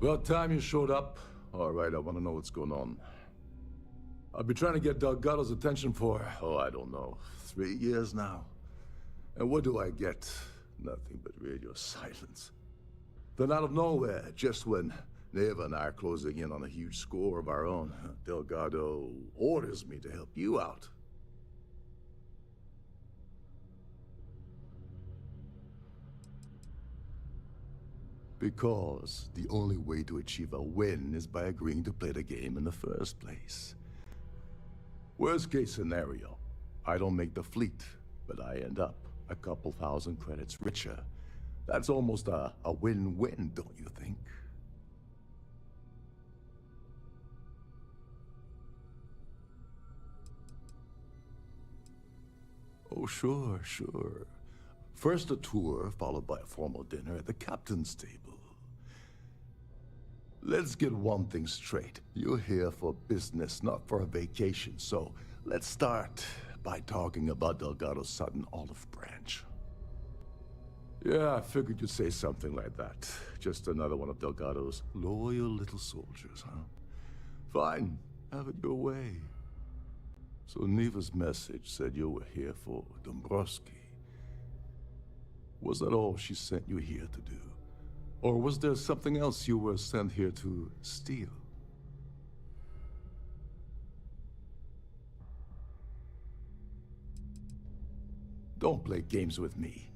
About time you showed up. All right, I want to know what's going on. I've been trying to get Delgado's attention for, I don't know, 3 years now. And what do I get? Nothing but radio silence. Then out of nowhere, just when Neva and I are closing in on a huge score of our own, Delgado orders me to help you out. Because the only way to achieve a win is by agreeing to play the game in the first place. Worst case scenario, I don't make the fleet, but I end up a couple thousand credits richer. That's almost a win-win, don't you think? Oh, sure, sure. First a tour, followed by a formal dinner at the captain's table. Let's get one thing straight. You're here for business, not for a vacation, so let's start by talking about Delgado's sudden olive branch. Yeah, I figured you'd say something like that. Just another one of Delgado's loyal little soldiers, huh? Fine, have it your way. So Neva's message said you were here for Dombrowski. Was that all she sent you here to do? Or was there something else you were sent here to steal? Don't play games with me.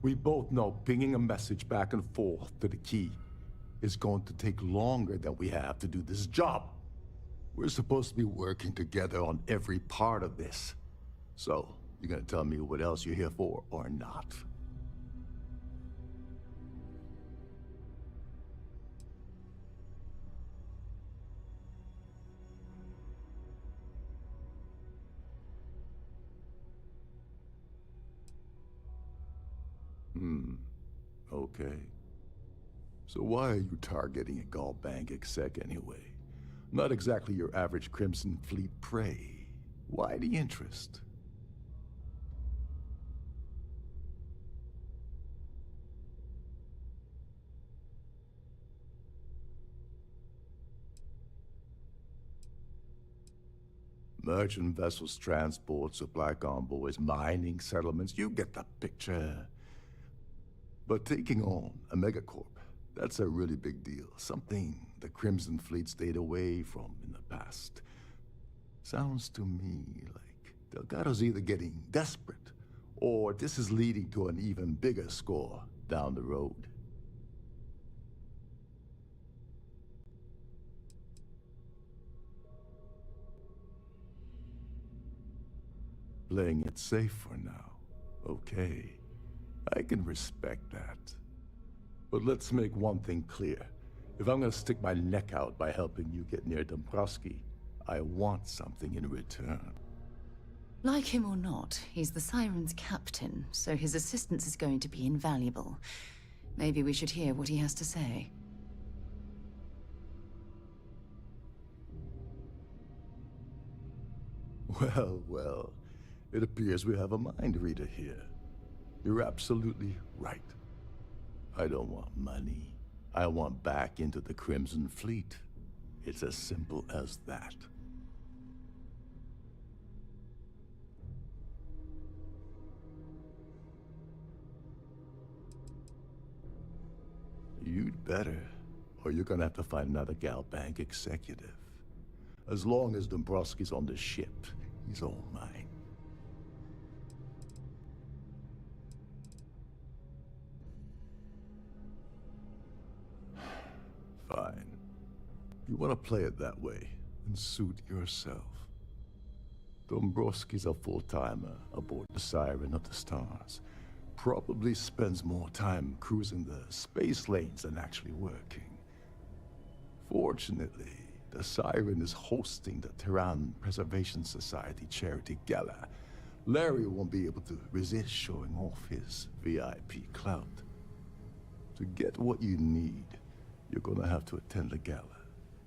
We both know pinging a message back and forth to the key is going to take longer than we have to do this job. We're supposed to be working together on every part of this. So, you gonna tell me what else you're here for or not? Okay. So why are you targeting a Gallbank exec anyway? Not exactly your average Crimson Fleet prey. Why the interest? Merchant vessels, transport, supply convoys, mining settlements, you get the picture. But taking on a megacorp, that's a really big deal. Something the Crimson Fleet stayed away from in the past. Sounds to me like Delgado's either getting desperate, or this is leading to an even bigger score down the road. Playing it safe for now. Okay. I can respect that. But let's make one thing clear. If I'm gonna stick my neck out by helping you get near Dombrowski, I want something in return. Like him or not, he's the Siren's captain, so his assistance is going to be invaluable. Maybe we should hear what he has to say. Well, well, it appears we have a mind reader here. You're absolutely right. I don't want money. I want back into the Crimson Fleet. It's as simple as that. You'd better, or you're gonna have to find another Galbank executive. As long as Dombrowski's on the ship, he's all mine. Fine. You want to play it that way, and suit yourself. Dombrowski's a full-timer aboard the Siren of the Stars. Probably spends more time cruising the space lanes than actually working. Fortunately, the Siren is hosting the Terran Preservation Society charity gala. Larry won't be able to resist showing off his VIP clout. To get what you need, you're gonna have to attend the gala,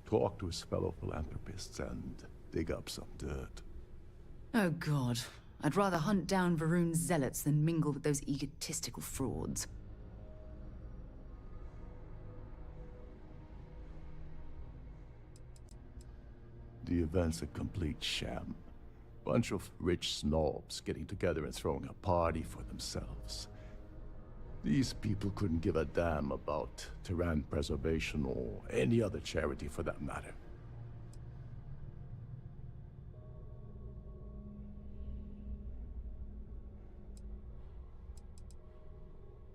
talk to his fellow philanthropists, and dig up some dirt. Oh God. I'd rather hunt down Varun's zealots than mingle with those egotistical frauds. The event's a complete sham. Bunch of rich snobs getting together and throwing a party for themselves. These people couldn't give a damn about Terran preservation or any other charity for that matter.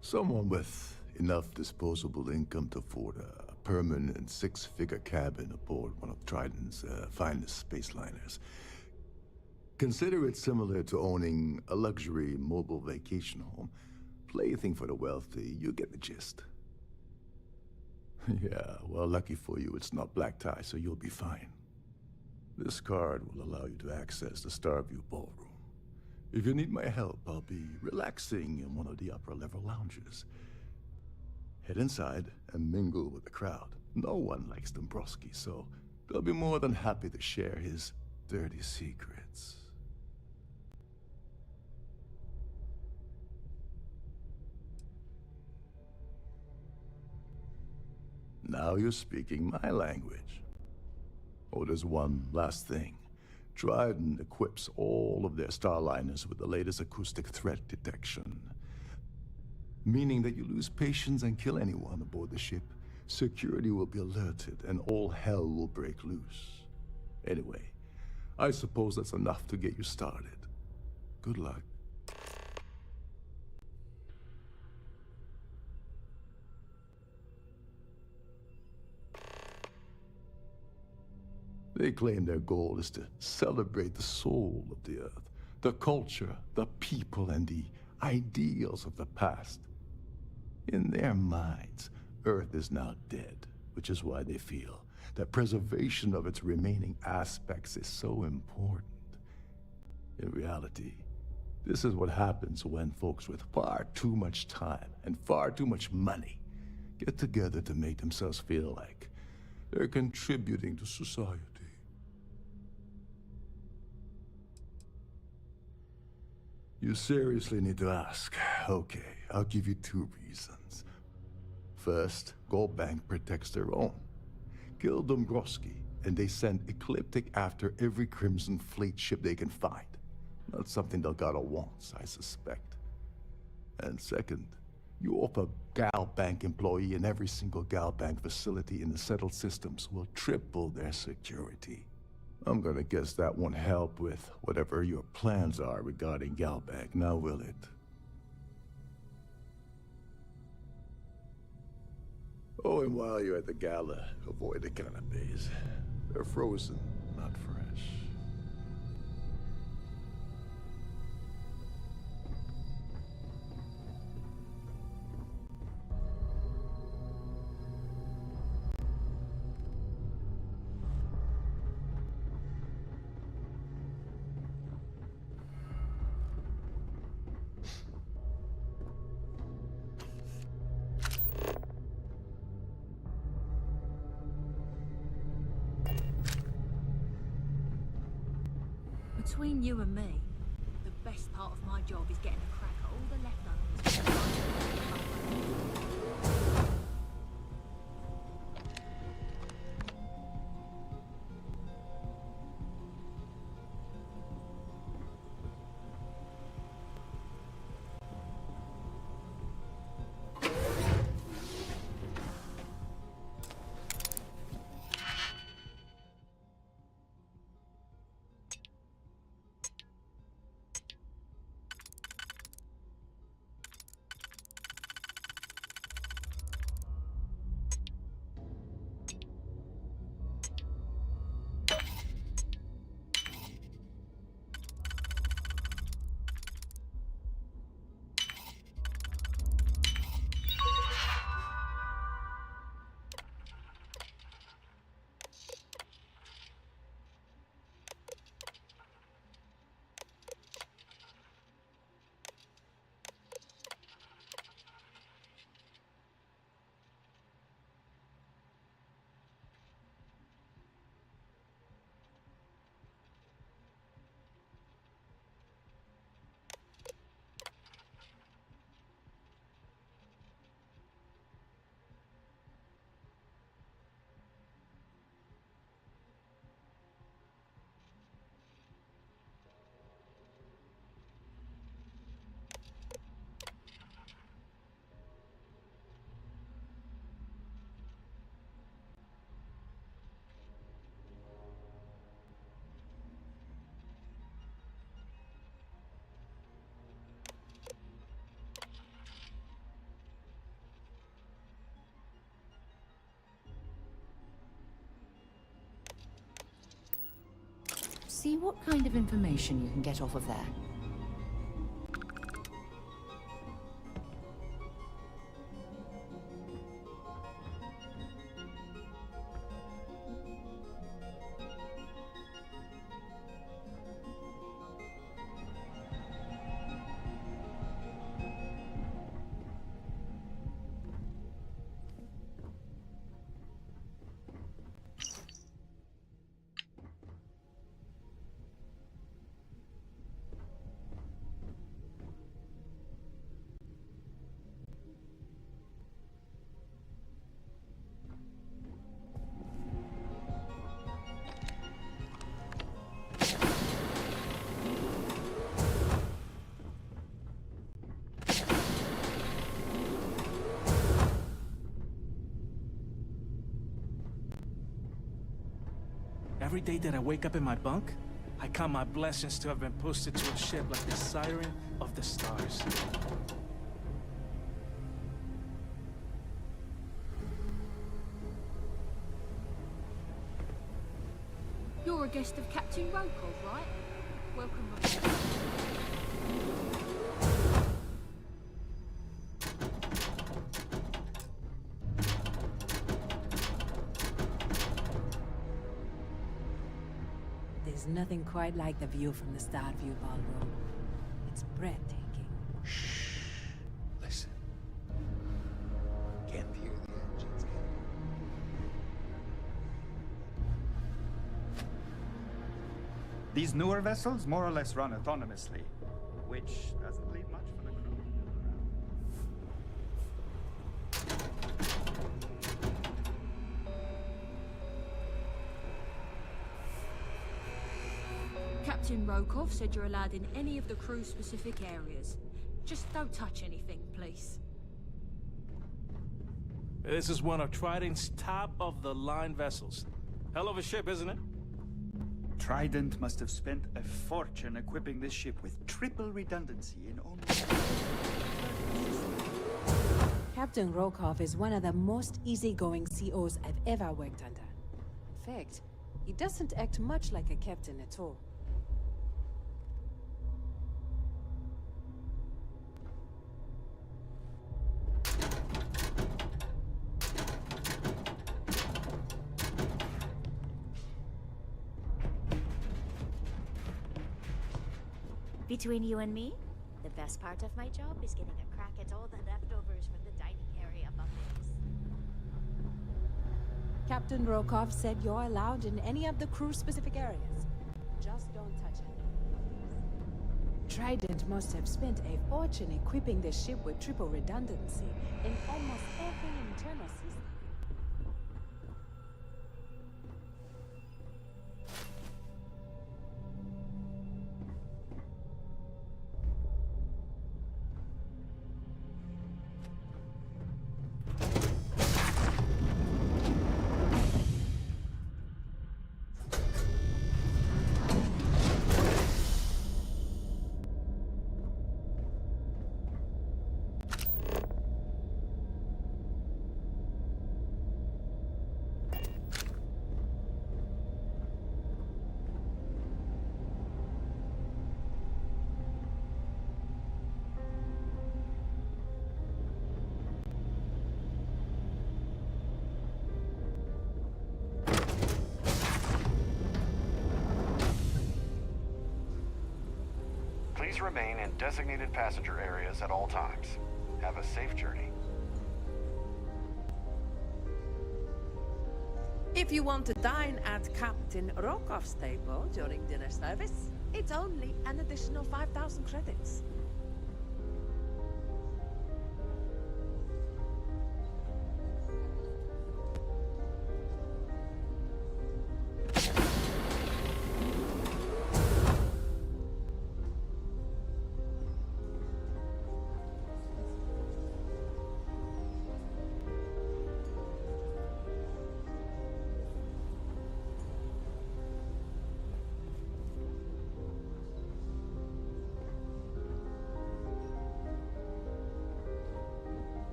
Someone with enough disposable income to afford a permanent six-figure cabin aboard one of Trident's finest space liners. Consider it similar to owning a luxury mobile vacation home. Plaything for the wealthy, you get the gist. Yeah, well, lucky for you, it's not black tie, so you'll be fine. This card will allow you to access the Starview ballroom. If you need my help, I'll be relaxing in one of the upper-level lounges. Head inside and mingle with the crowd. No one likes Dombrowski, so they'll be more than happy to share his dirty secrets. Now you're speaking my language. Oh, there's one last thing. Trident equips all of their starliners with the latest acoustic threat detection. Meaning that you lose patience and kill anyone aboard the ship, security will be alerted and all hell will break loose. Anyway, I suppose that's enough to get you started. Good luck. They claim their goal is to celebrate the soul of the Earth, the culture, the people, and the ideals of the past. In their minds, Earth is now dead, which is why they feel that preservation of its remaining aspects is so important. In reality, this is what happens when folks with far too much time and far too much money get together to make themselves feel like they're contributing to society. You seriously need to ask. Okay, I'll give you two reasons. First, Galbank protects their own. Kill Dombrowski, and they send Ecliptic after every Crimson Fleet ship they can find. Not something Delgado wants, I suspect. And second, you offer Galbank employee in every single Galbank facility in the settled systems will triple their security. I'm gonna guess that won't help with whatever your plans are regarding Galbank, now will it? Oh, and while you're at the gala, avoid the canapes. They're frozen, not fresh. Between you and me, the best part of my job is getting a crack at all the leftovers. See what kind of information you can get off of there. Every day that I wake up in my bunk, I count my blessings to have been posted to a ship like the Siren of the Stars. You're a guest of Captain Rokov, right? Welcome, Rokov. There's nothing quite like the view from the Starfield ballroom. It's breathtaking. Shh. Listen. Can't hear the engines, can you? These newer vessels more or less run autonomously, which doesn't leave much for the crew. Captain Rokov said you're allowed in any of the crew-specific areas. Just don't touch anything, please. This is one of Trident's top-of-the-line vessels. Hell of a ship, isn't it? Trident must have spent a fortune equipping this ship with triple redundancy in only... Captain Rokov is one of the most easygoing COs I've ever worked under. In fact, he doesn't act much like a captain at all. Between you and me, the best part of my job is getting a crack at all the leftovers from the dining area buffets. Captain Rokov said you're allowed in any of the crew-specific areas. Just don't touch it. Trident must have spent a fortune equipping the ship with triple redundancy in almost every internal system. Please remain in designated passenger areas at all times. Have a safe journey. If you want to dine at Captain Rokoff's table during dinner service, it's only an additional 5,000 credits.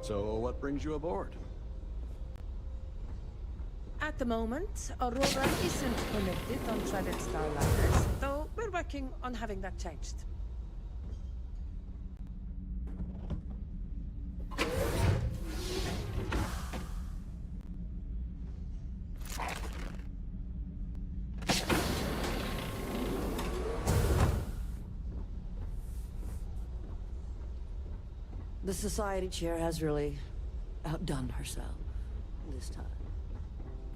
So, what brings you aboard? At the moment, Aurora isn't permitted on Trident Starliners, though we're working on having that changed. The Society Chair has really outdone herself this time.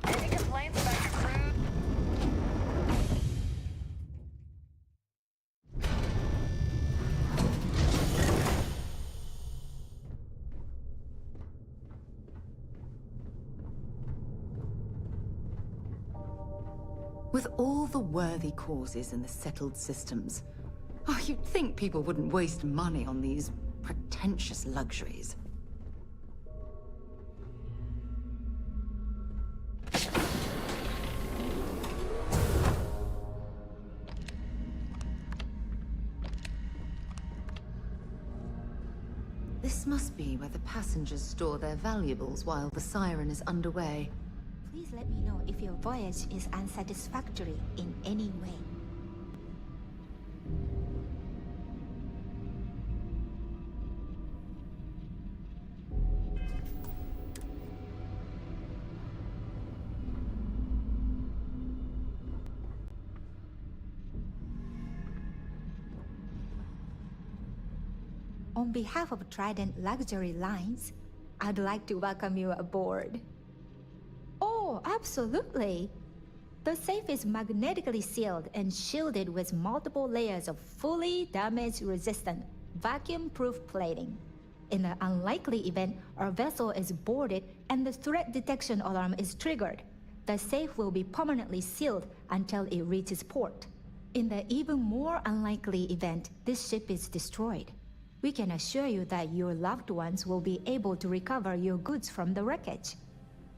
Any complaints about your crew? With all the worthy causes and the settled systems, you'd think people wouldn't waste money on these pretentious luxuries. This must be where the passengers store their valuables while the siren is underway. Please let me know if your voyage is unsatisfactory in any way. On behalf of Trident Luxury Lines, I'd like to welcome you aboard. Oh, absolutely! The safe is magnetically sealed and shielded with multiple layers of fully damage-resistant, vacuum-proof plating. In the unlikely event our vessel is boarded and the threat detection alarm is triggered, the safe will be permanently sealed until it reaches port. In the even more unlikely event this ship is destroyed, we can assure you that your loved ones will be able to recover your goods from the wreckage.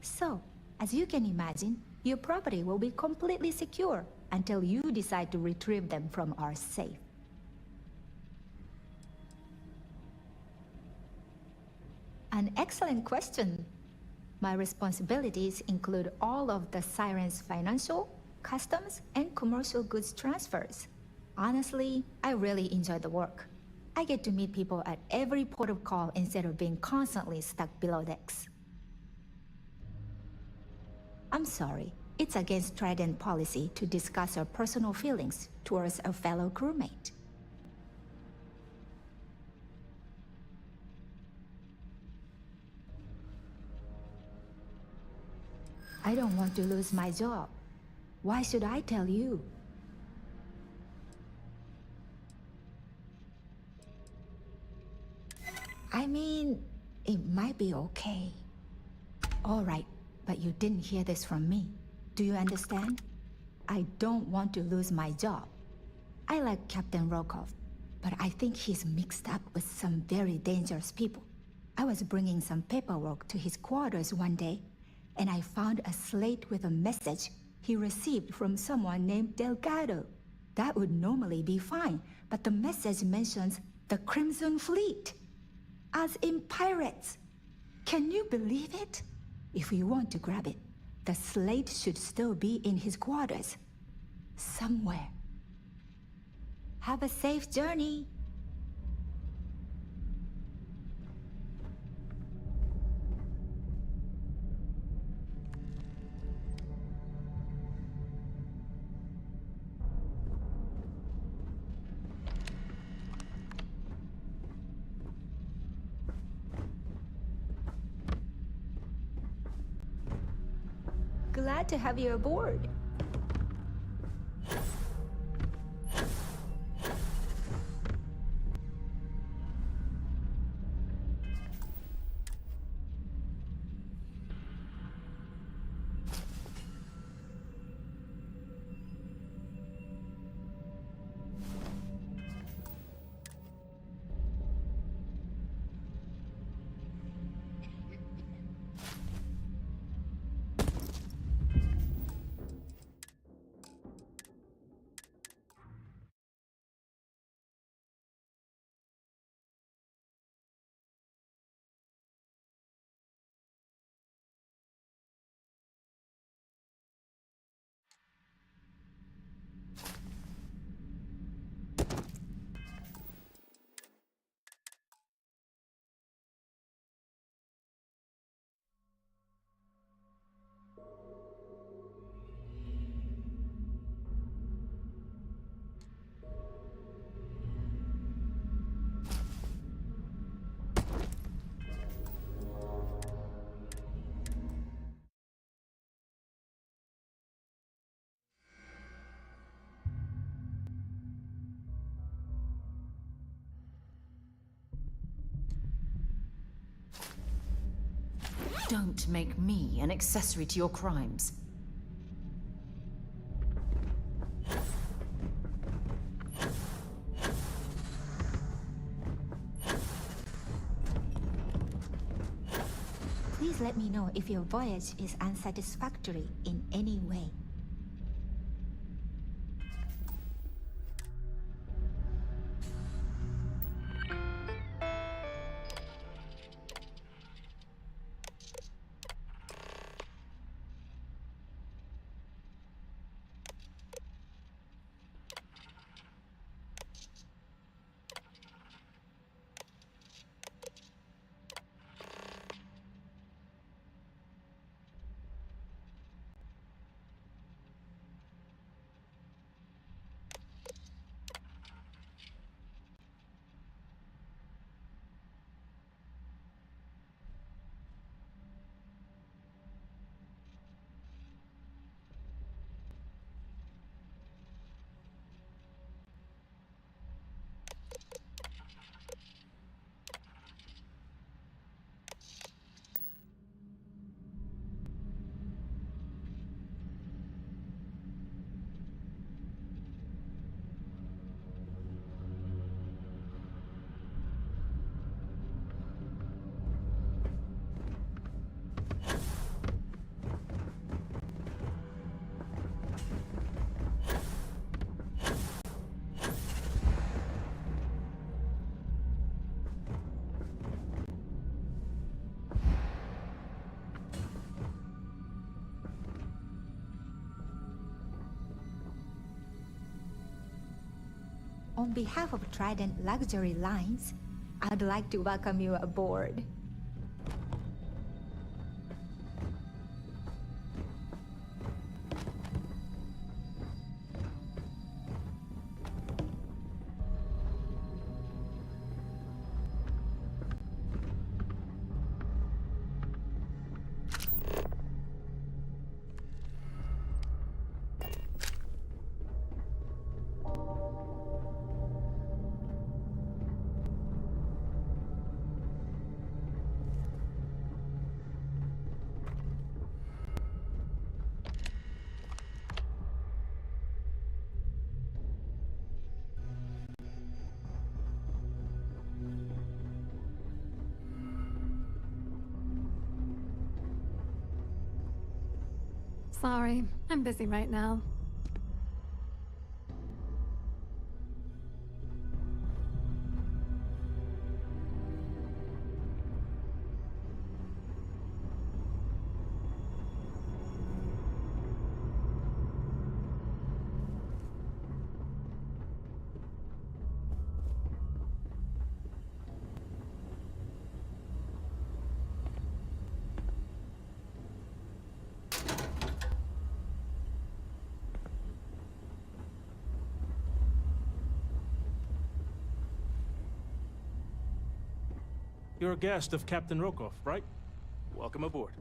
So, as you can imagine, your property will be completely secure until you decide to retrieve them from our safe. An excellent question. My responsibilities include all of the Siren's financial, customs, and commercial goods transfers. Honestly, I really enjoy the work. I get to meet people at every port of call instead of being constantly stuck below decks. I'm sorry, it's against Trident policy to discuss our personal feelings towards a fellow crewmate. I don't want to lose my job. Why should I tell you? I mean, it might be okay. All right, but you didn't hear this from me. Do you understand? I don't want to lose my job. I like Captain Rokov, but I think he's mixed up with some very dangerous people. I was bringing some paperwork to his quarters one day, and I found a slate with a message he received from someone named Delgado. That would normally be fine, but the message mentions the Crimson Fleet, as in pirates. Can you believe it? If we want to grab it, the slate should still be in his quarters. Somewhere. Have a safe journey. Glad to have you aboard. Don't make me an accessory to your crimes. Please let me know if your voyage is unsatisfactory in any way. On behalf of Trident Luxury Lines, I'd like to welcome you aboard. Sorry, I'm busy right now. You're a guest of Captain Rokov, right? Welcome aboard.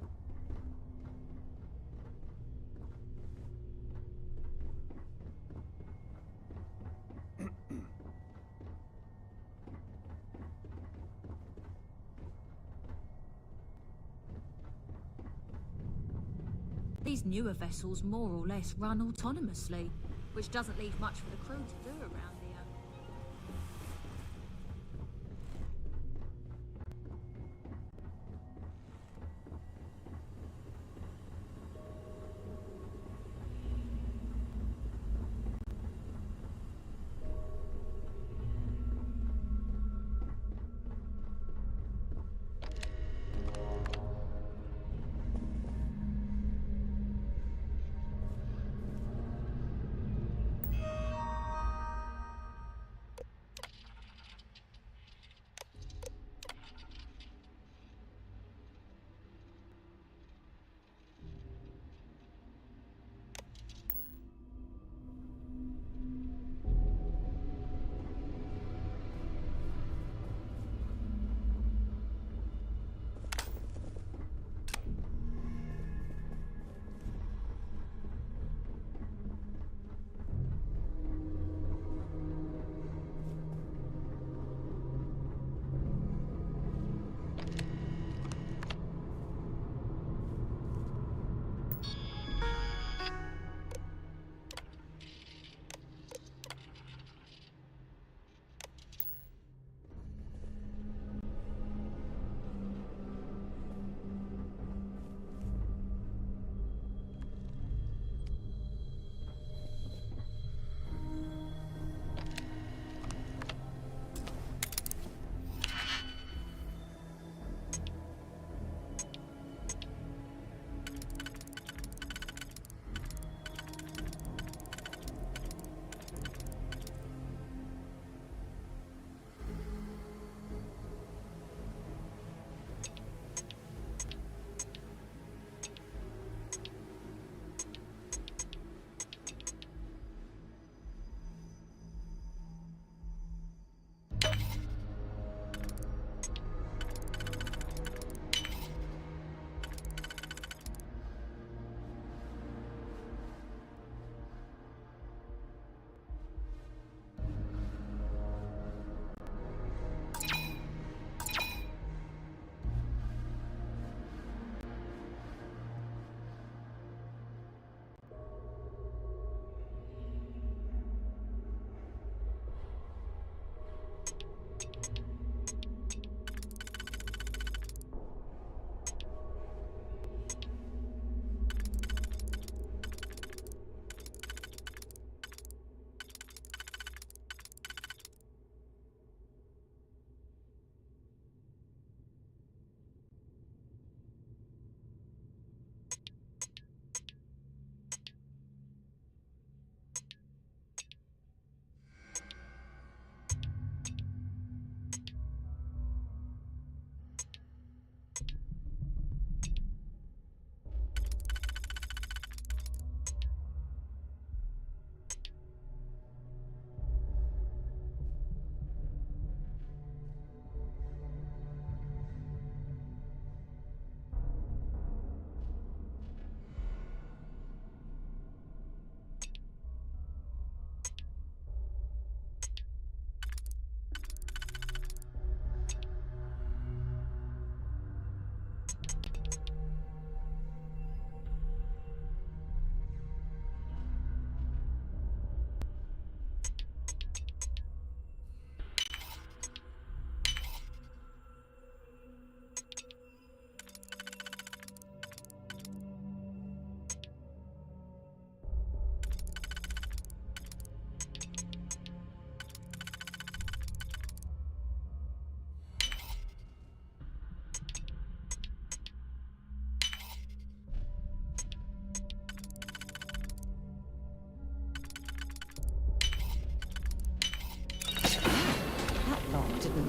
These newer vessels more or less run autonomously, which doesn't leave much for the crew to do around here.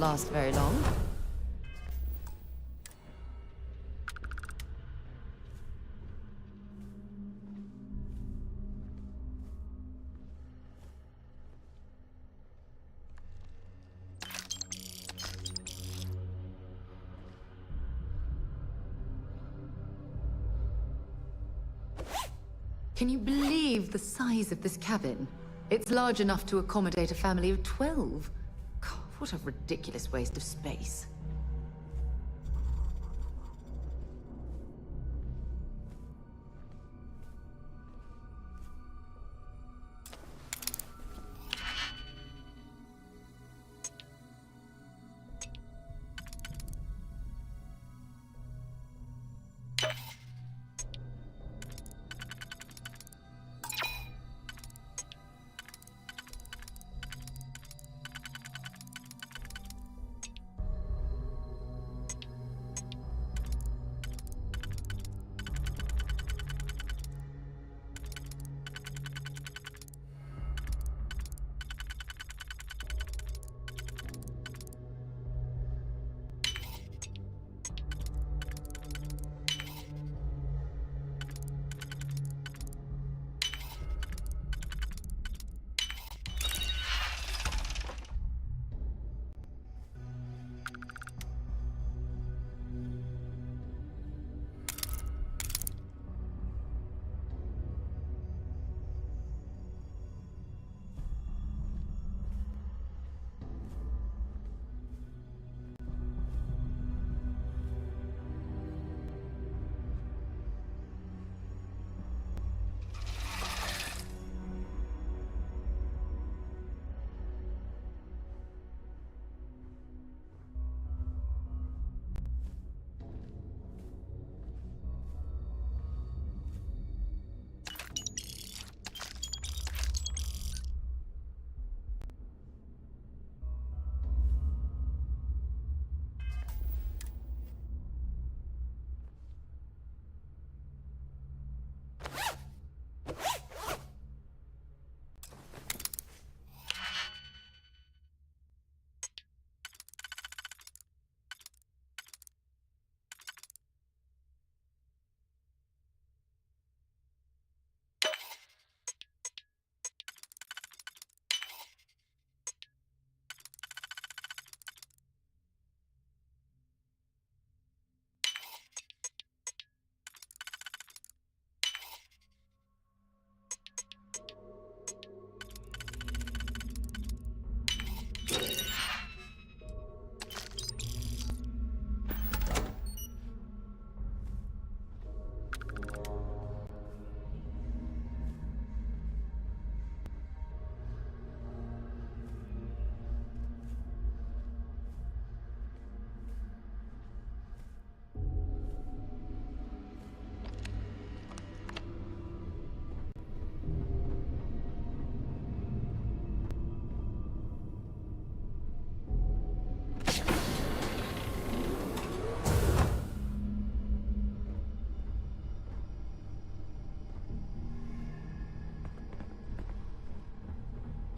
last very long. Can you believe the size of this cabin? It's large enough to accommodate a family of 12. God, what a ridiculous waste of space.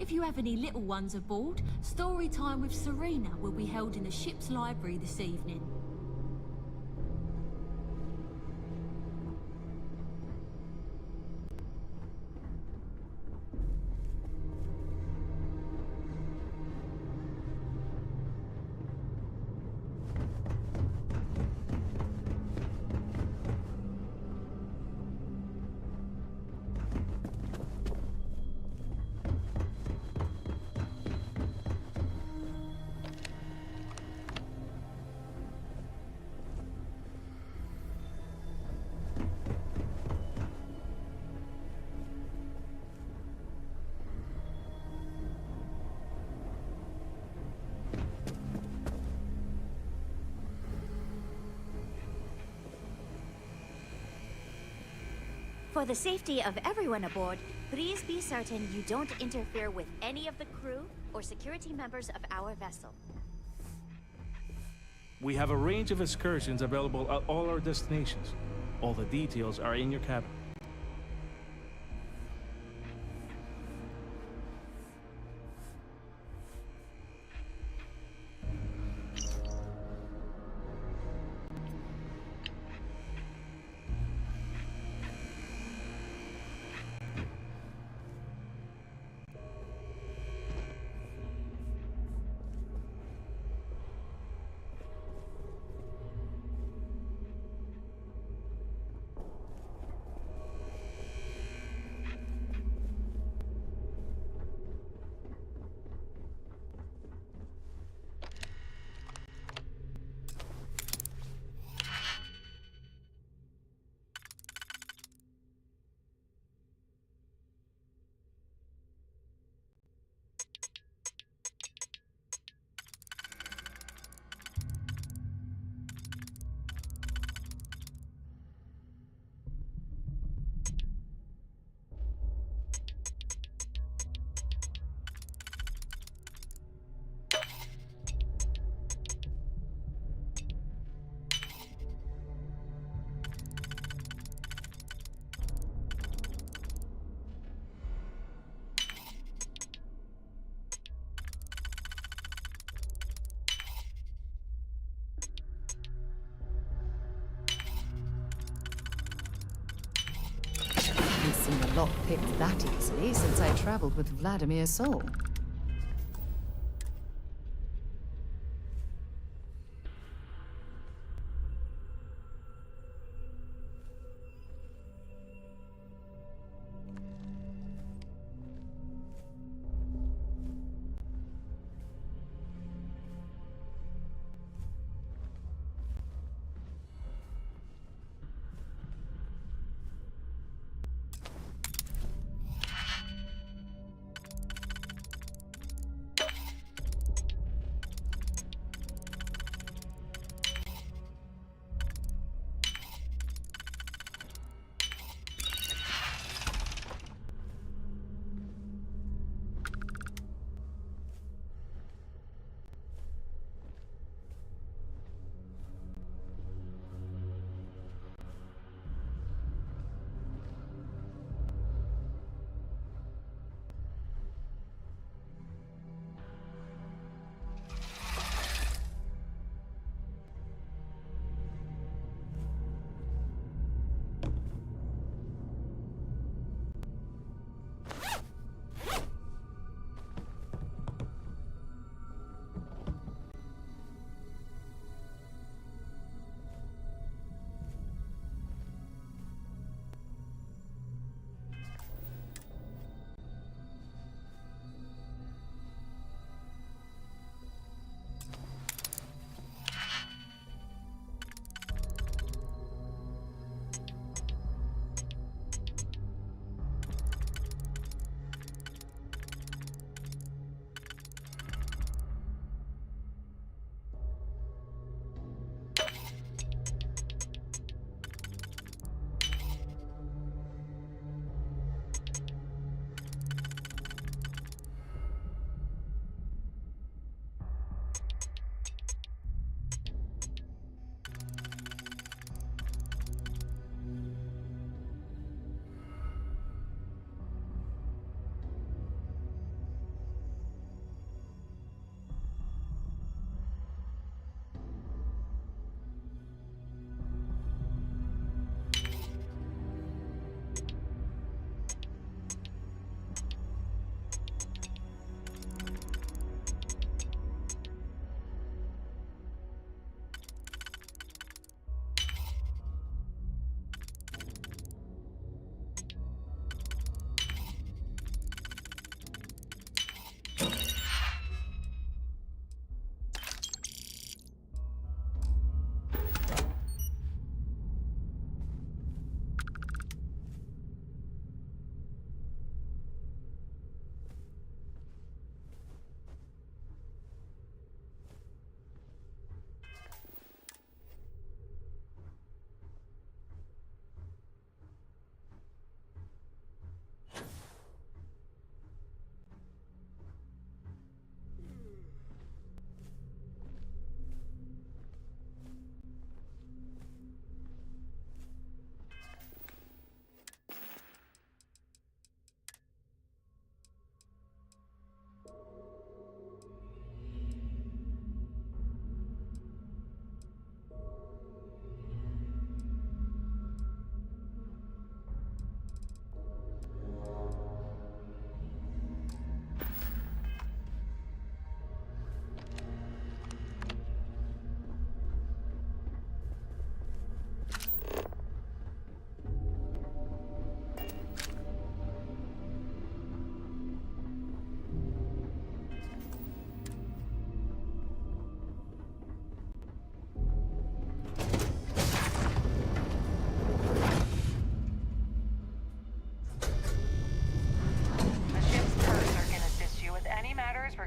If you have any little ones aboard, story time with Serena will be held in the ship's library this evening. For the safety of everyone aboard, please be certain you don't interfere with any of the crew or security members of our vessel. We have a range of excursions available at all our destinations. All the details are in your cabin. lockpicked that easily since I traveled with Vladimir's soul.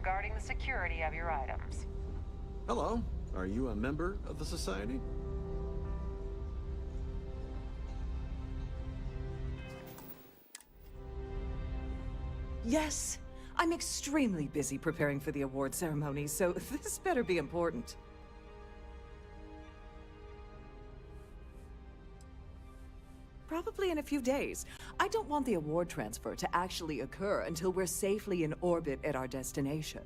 regarding the security of your items. Hello. Are you a member of the Society? Yes. I'm extremely busy preparing for the award ceremony, so this better be important. Probably in a few days. I don't want the award transfer to actually occur until we're safely in orbit at our destination.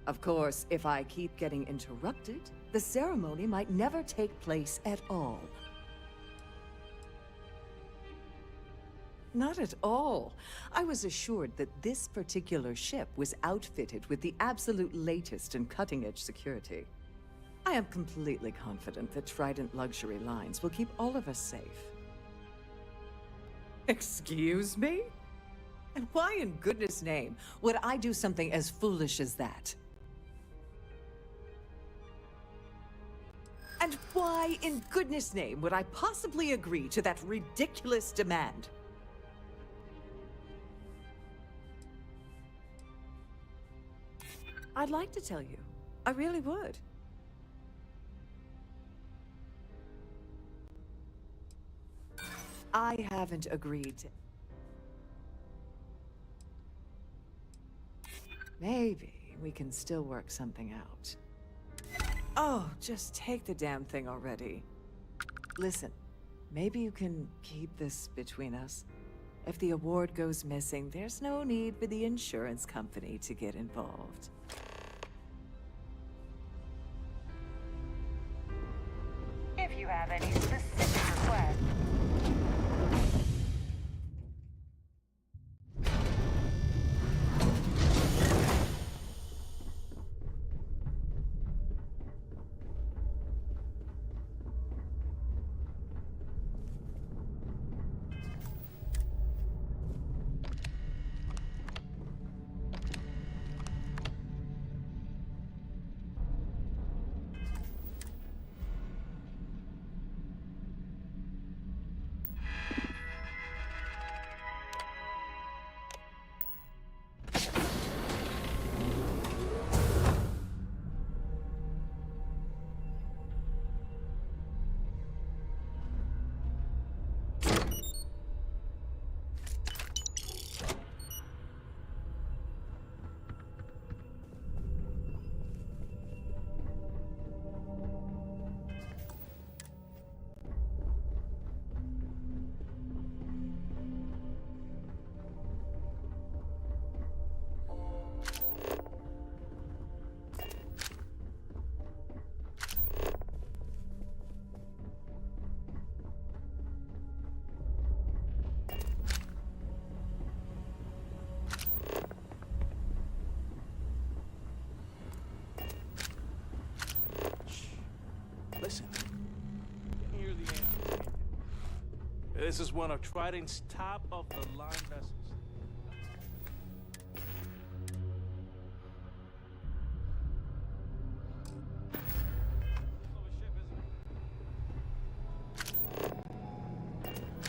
Of course, if I keep getting interrupted, the ceremony might never take place at all. Not at all. I was assured that this particular ship was outfitted with the absolute latest and cutting-edge security. I am completely confident that Trident Luxury Lines will keep all of us safe. Excuse me? And why in goodness name would I do something as foolish as that? And why in goodness name would I possibly agree to that ridiculous demand? I'd like to tell you. I really would. I haven't agreed to... Maybe we can still work something out. Oh, just take the damn thing already. Listen, maybe you can keep this between us. If the award goes missing, there's no need for the insurance company to get involved. If you have any specific requests. Listen. Hear the answer. This is one of Trident's top-of-the-line vessels.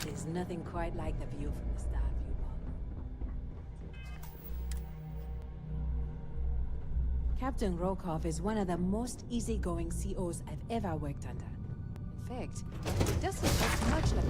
There's nothing quite like the view from the Starfield ballroom. Captain Rokov is one of the most easygoing COs I've ever worked under. In fact, he doesn't act much like a...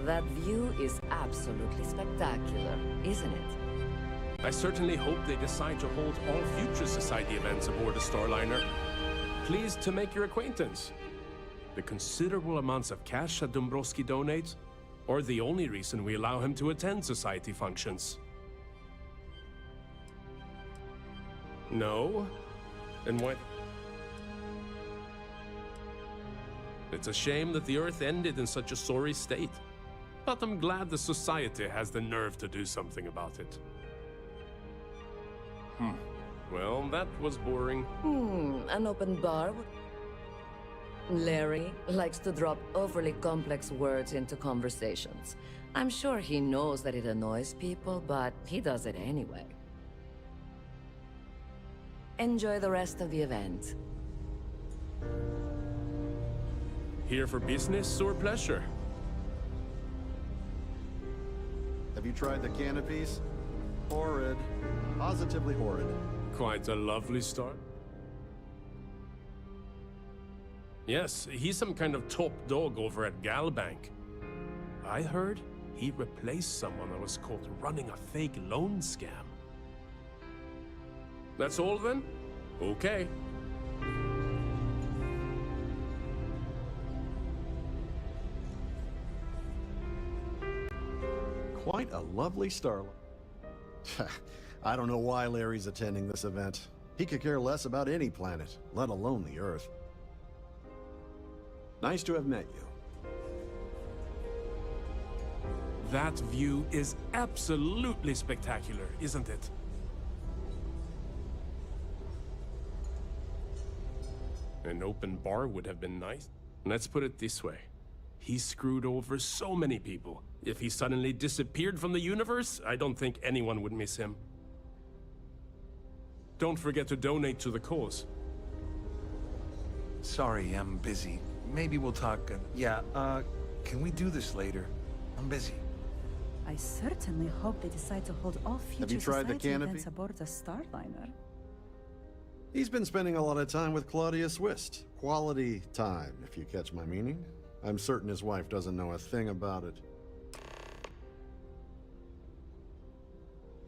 That view is absolutely spectacular, isn't it? I certainly hope they decide to hold all future Society events aboard the Starliner. Pleased to make your acquaintance. The considerable amounts of cash that Dombrowski donates are the only reason we allow him to attend Society functions. No? And what? It's a shame that the Earth ended in such a sorry state. But I'm glad the Society has the nerve to do something about it. Well, that was boring. An open bar Larry likes to drop overly complex words into conversations. I'm sure he knows that it annoys people, but he does it anyway. Enjoy the rest of the event. Here for business or pleasure? Have you tried the canopies? Horrid. Positively horrid. Quite a lovely start. Yes, he's some kind of top dog over at Galbank. I heard he replaced someone that was caught running a fake loan scam. That's all then? Okay. Quite a lovely starlight. I don't know why Larry's attending this event. He could care less about any planet, let alone the Earth. Nice to have met you. That view is absolutely spectacular, isn't it? An open bar would have been nice. Let's put it this way. He screwed over so many people. If he suddenly disappeared from the universe, I don't think anyone would miss him. Don't forget to donate to the cause. Sorry, I'm busy. Maybe we'll talk. Can we do this later? I'm busy. I certainly hope they decide to hold all future Have you tried the society canopy? events aboard the Starliner. He's been spending a lot of time with Claudia Swist. Quality time, if you catch my meaning. I'm certain his wife doesn't know a thing about it.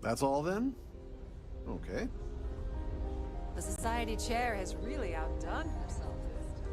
That's all then? Okay. The society chair has really outdone herself this time.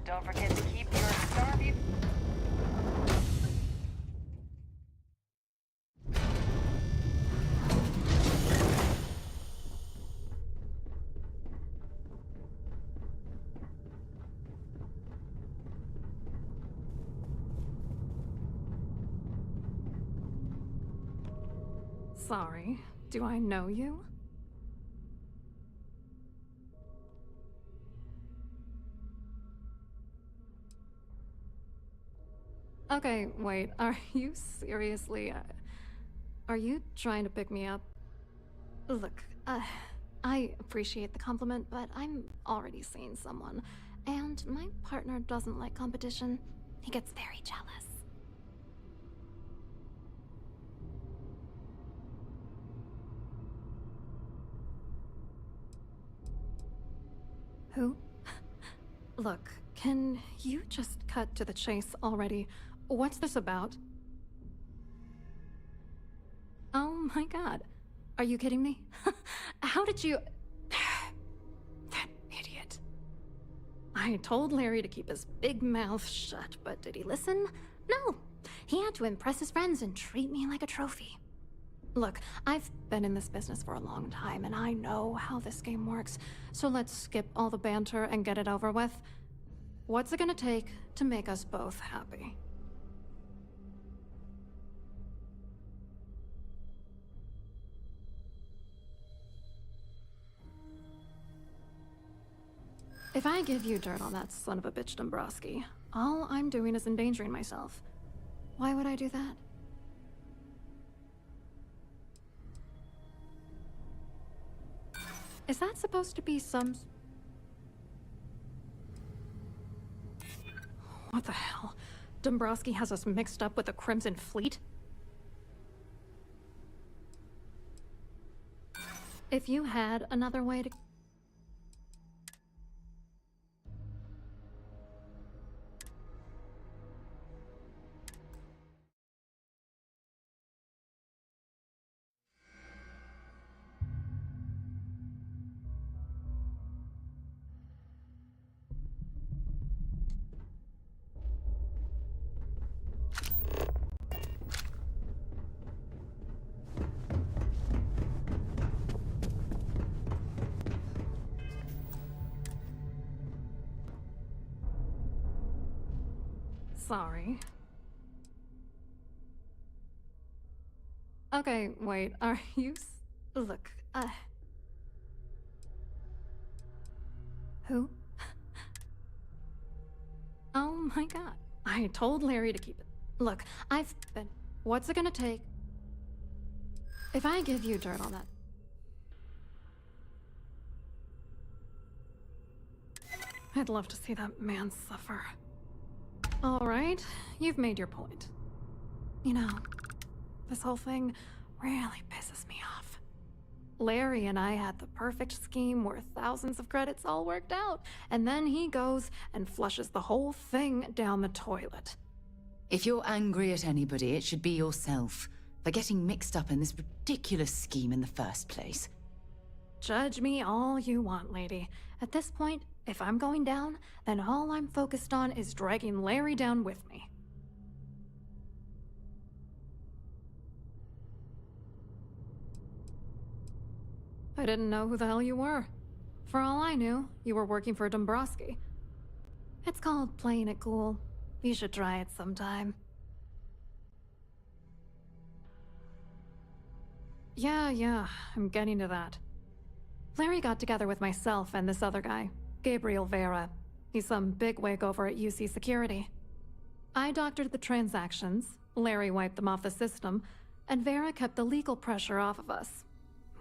Don't forget to keep your Starfield. Sorry, do I know you? Okay, wait, are you seriously... are you trying to pick me up? Look, I appreciate the compliment, but I'm already seeing someone, and my partner doesn't like competition. He gets very jealous. Who? Look, can you just cut to the chase already? What's this about? Oh my god. Are you kidding me? How did you... That idiot. I told Larry to keep his big mouth shut, but did he listen? No. He had to impress his friends and treat me like a trophy. Look, I've been in this business for a long time, and I know how this game works, so let's skip all the banter and get it over with. What's it gonna take to make us both happy? If I give you dirt on that son of a bitch Dombrowski, all I'm doing is endangering myself. Why would I do that? Is that supposed to be some... What the hell? Dombrowski has us mixed up with the Crimson Fleet? If you had another way to... Sorry. Okay, wait, are you... Look, Who? Oh my god. I told Larry to keep it. Look, I've been... What's it gonna take? If I give you dirt on that... I'd love to see that man suffer. Alright, you've made your point. You know, this whole thing really pisses me off. Larry and I had the perfect scheme worth thousands of credits all worked out, and then he goes and flushes the whole thing down the toilet. If you're angry at anybody, it should be yourself for getting mixed up in this ridiculous scheme in the first place. Judge me all you want, lady. At this point, if I'm going down, then all I'm focused on is dragging Larry down with me. I didn't know who the hell you were. For all I knew, you were working for Dombrowski. It's called playing it cool. You should try it sometime. Yeah, I'm getting to that. Larry got together with myself and this other guy, Gabriel Vera. He's some bigwig over at UC Security. I doctored the transactions, Larry wiped them off the system, and Vera kept the legal pressure off of us.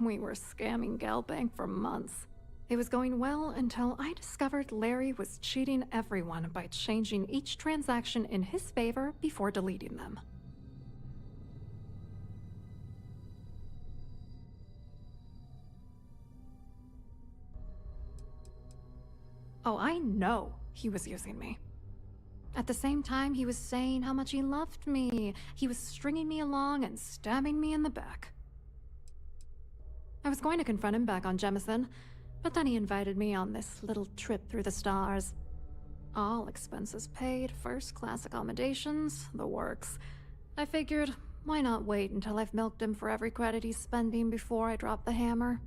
We were scamming Galbank for months. It was going well until I discovered Larry was cheating everyone by changing each transaction in his favor before deleting them. Oh, I know he was using me. At the same time, he was saying how much he loved me. He was stringing me along and stabbing me in the back. I was going to confront him back on Jemison, but then he invited me on this little trip through the stars. All expenses paid, first-class accommodations, the works. I figured, why not wait until I've milked him for every credit he's spending before I drop the hammer?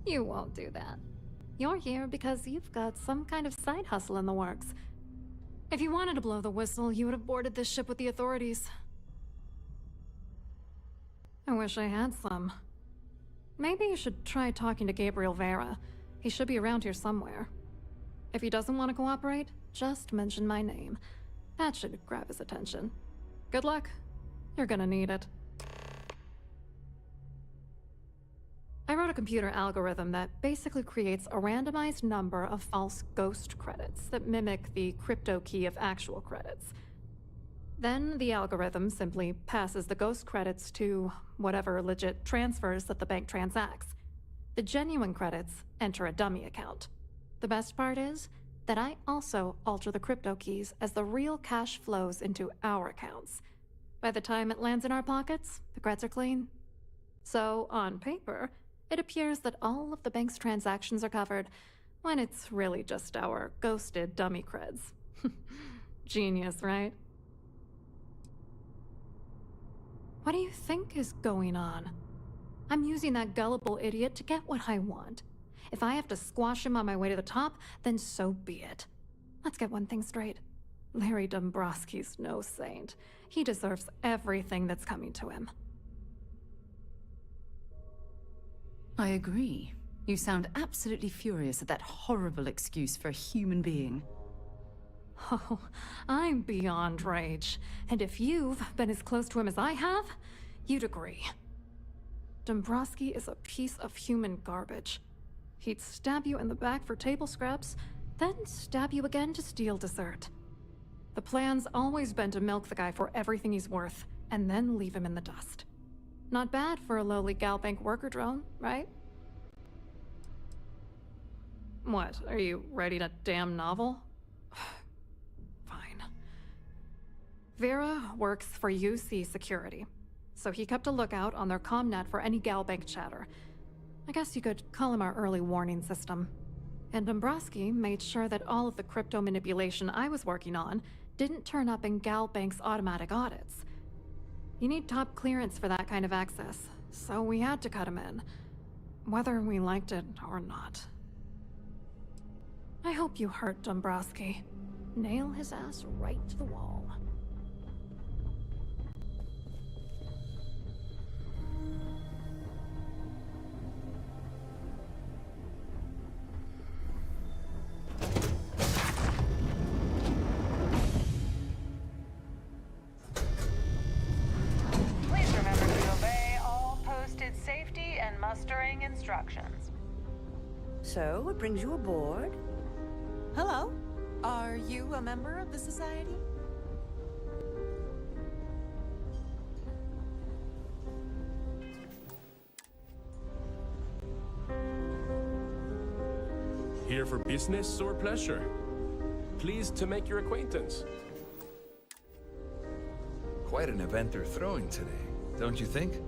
You won't do that. You're here because you've got some kind of side hustle in the works. If you wanted to blow the whistle, you would have boarded this ship with the authorities. I wish I had some. Maybe you should try talking to Gabriel Vera. He should be around here somewhere. If he doesn't want to cooperate, just mention my name. That should grab his attention. Good luck. You're gonna need it. I wrote a computer algorithm that basically creates a randomized number of false ghost credits that mimic the crypto key of actual credits. Then the algorithm simply passes the ghost credits to whatever legit transfers that the bank transacts. The genuine credits enter a dummy account. The best part is that I also alter the crypto keys as the real cash flows into our accounts. By the time it lands in our pockets, the creds are clean. So, on paper, it appears that all of the bank's transactions are covered, when it's really just our ghosted dummy creds. Genius, right? What do you think is going on? I'm using that gullible idiot to get what I want. If I have to squash him on my way to the top, then so be it. Let's get one thing straight. Larry Dombrowski's no saint. He deserves everything that's coming to him. I agree. You sound absolutely furious at that horrible excuse for a human being. Oh, I'm beyond rage. And if you've been as close to him as I have, you'd agree. Dombrowski is a piece of human garbage. He'd stab you in the back for table scraps, then stab you again to steal dessert. The plan's always been to milk the guy for everything he's worth, and then leave him in the dust. Not bad for a lowly Galbank worker drone, right? What, are you writing a damn novel? Fine. Vera works for UC Security, so he kept a lookout on their comnet for any Galbank chatter. I guess you could call him our early warning system. And Dombrowski made sure that all of the crypto manipulation I was working on didn't turn up in Galbank's automatic audits. You need top clearance for that kind of access, so we had to cut him in, whether we liked it or not. I hope you hurt Dombrowski. Nail his ass right to the wall. Mustering instructions. So, what brings you aboard? Hello. Are you a member of the Society? Here for business or pleasure? Pleased to make your acquaintance. Quite an event they're throwing today, don't you think?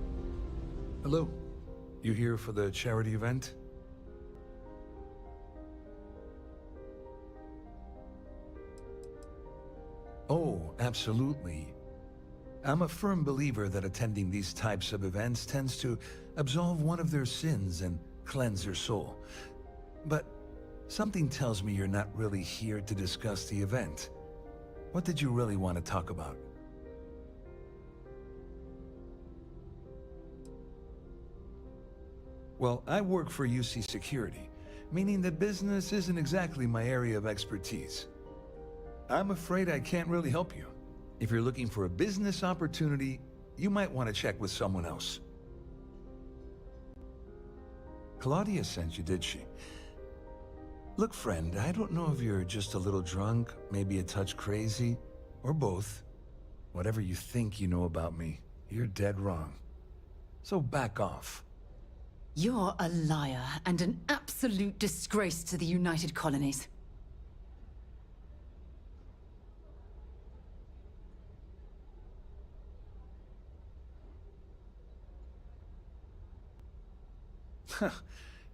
Hello. You here for the charity event? Oh, absolutely. I'm a firm believer that attending these types of events tends to absolve one of their sins and cleanse their soul. But something tells me you're not really here to discuss the event. What did you really want to talk about? Well, I work for UC Security, meaning that business isn't exactly my area of expertise. I'm afraid I can't really help you. If you're looking for a business opportunity, you might want to check with someone else. Claudia sent you, did she? Look, friend, I don't know if you're just a little drunk, maybe a touch crazy, or both. Whatever you think you know about me, you're dead wrong. So back off. You're a liar and an absolute disgrace to the United Colonies.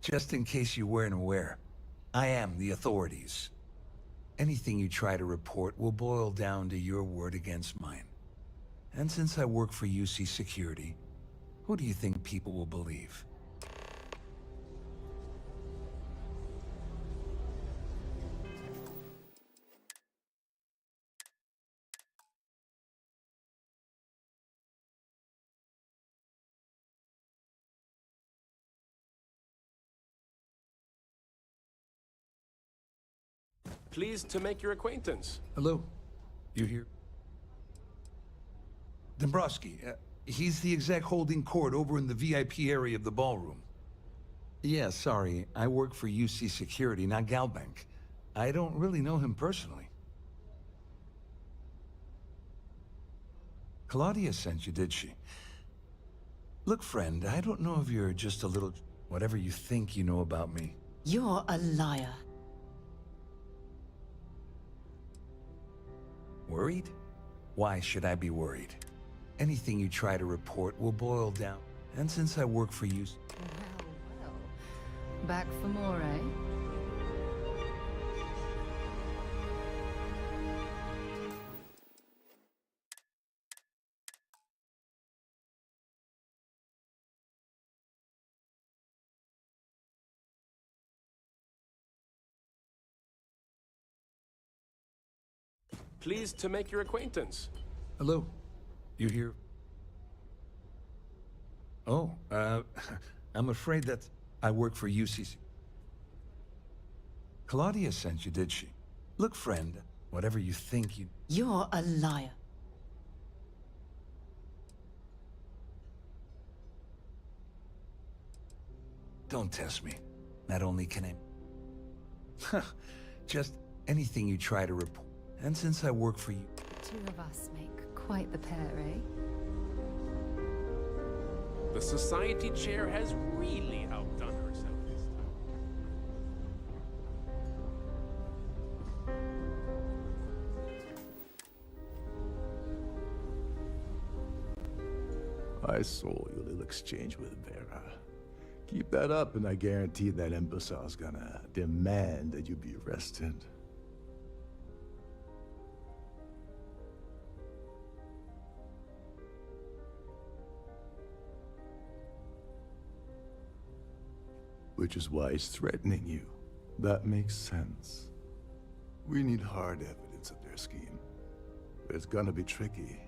Just in case you weren't aware, I am the authorities. Anything you try to report will boil down to your word against mine. And since I work for UC Security, who do you think people will believe? Pleased to make your acquaintance. Hello? You here? Dombrowski, he's the exec holding court over in the VIP area of the ballroom. Yeah, sorry, I work for UC Security, not Galbank. I don't really know him personally. Claudia sent you, did she? Look, friend, I don't know if you're just a little... Whatever you think you know about me. You're a liar. Worried? Why should I be worried? Anything you try to report will boil down. And since I work for you... Well. Back for more, eh? Pleased to make your acquaintance. Hello? You here? Oh, I'm afraid that I work for UCC. Claudia sent you, did she? Look, friend, whatever you think you... You're a liar. Don't test me. Not only can I... Just anything you try to report. And since I work for you... The two of us make quite the pair, eh? The society chair has really outdone herself this time. I saw your little exchange with Vera. Keep that up and I guarantee that imbecile's gonna demand that you be arrested. Which is why he's threatening you. That makes sense. We need hard evidence of their scheme. It's gonna be tricky.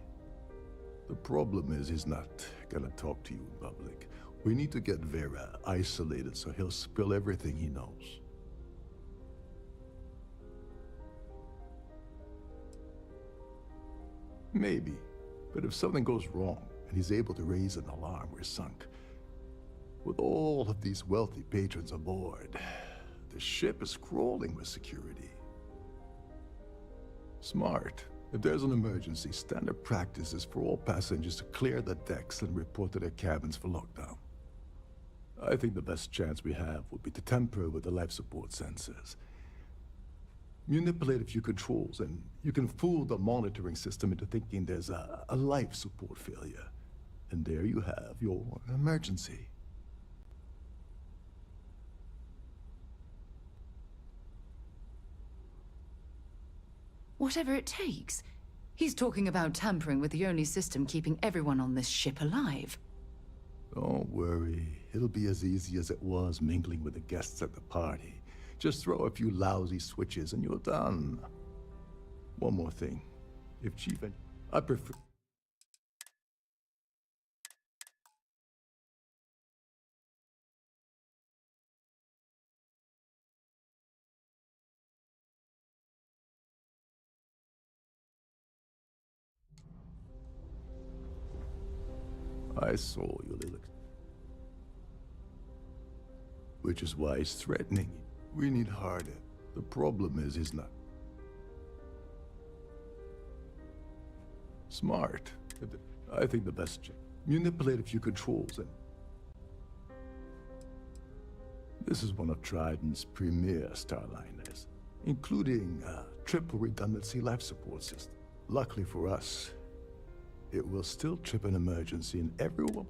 The problem is he's not gonna talk to you in public. We need to get Vera isolated so he'll spill everything he knows. Maybe, but if something goes wrong and he's able to raise an alarm, we're sunk. With all of these wealthy patrons aboard, the ship is crawling with security. Smart. If there's an emergency, standard practice is for all passengers to clear the decks and report to their cabins for lockdown. I think the best chance we have would be to tamper with the life support sensors. Manipulate a few controls, and you can fool the monitoring system into thinking there's a life support failure. And there you have your emergency. Whatever it takes. He's talking about tampering with the only system keeping everyone on this ship alive. Don't worry. It'll be as easy as it was mingling with the guests at the party. Just throw a few lousy switches and you're done. One more thing. If Chief and... I prefer... I saw you, little... Which is why he's threatening you. We need harder. The problem is he's not... Smart. I think the best... Manipulate a few controls and... This is one of Trident's premier Starliners, including a triple redundancy life support system. Luckily for us, it will still trip an emergency and everyone...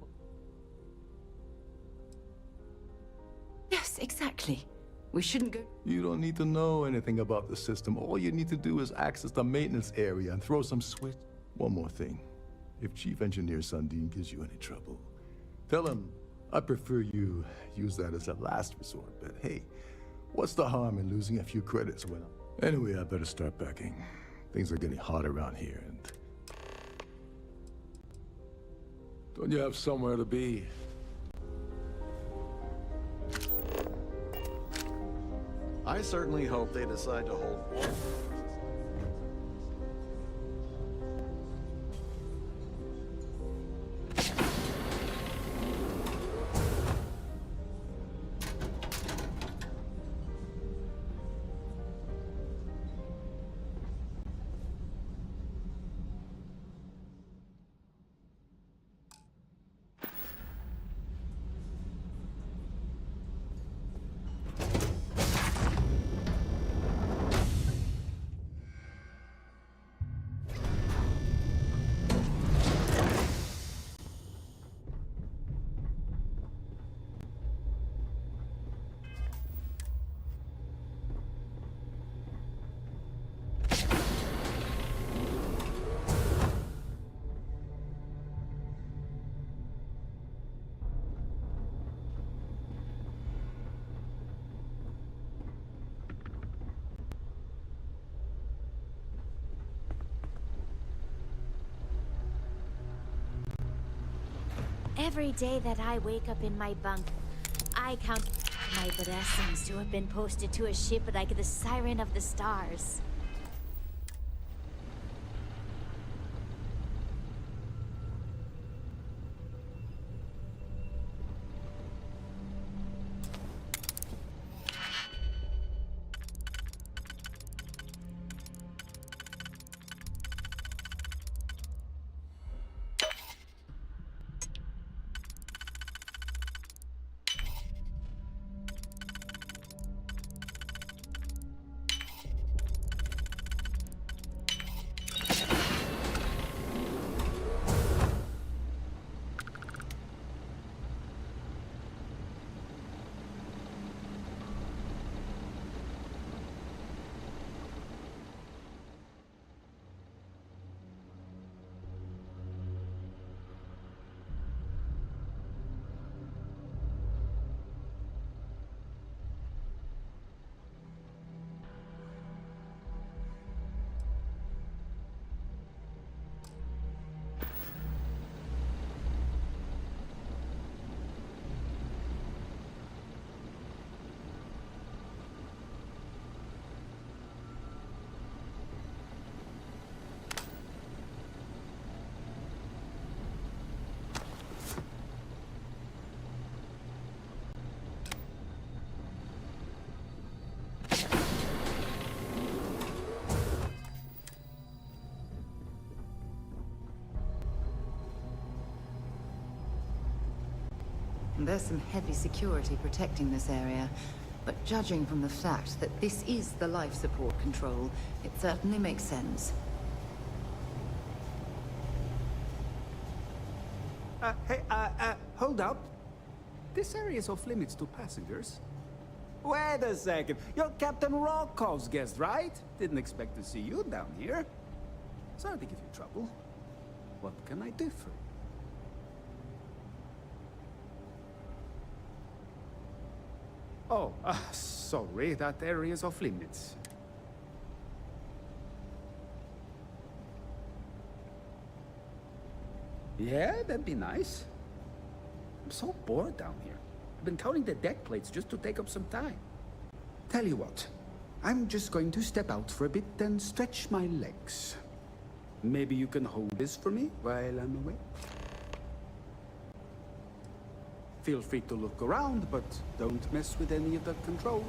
Yes, exactly. We shouldn't go... You don't need to know anything about the system. All you need to do is access the maintenance area and throw some switch. One more thing. If Chief Engineer Sundin gives you any trouble, tell him I prefer you use that as a last resort. But hey, what's the harm in losing a few credits when... Anyway, I better start packing. Things are getting hot around here and... Don't you have somewhere to be? I certainly hope they decide to hold war. Every day that I wake up in my bunk, I count my blessings to have been posted to a ship like the Siren of the Stars. There's some heavy security protecting this area, but judging from the fact that this is the life support control, it certainly makes sense. Hey, hold up. This area is off limits to passengers. Wait a second. You're Captain Rokov's guest, right? Didn't expect to see you down here. Sorry to give you trouble. What can I do for you? Oh, sorry. That area is off limits. Yeah, that'd be nice. I'm so bored down here. I've been counting the deck plates just to take up some time. Tell you what, I'm just going to step out for a bit and stretch my legs. Maybe you can hold this for me while I'm away? Feel free to look around, but don't mess with any of the controls.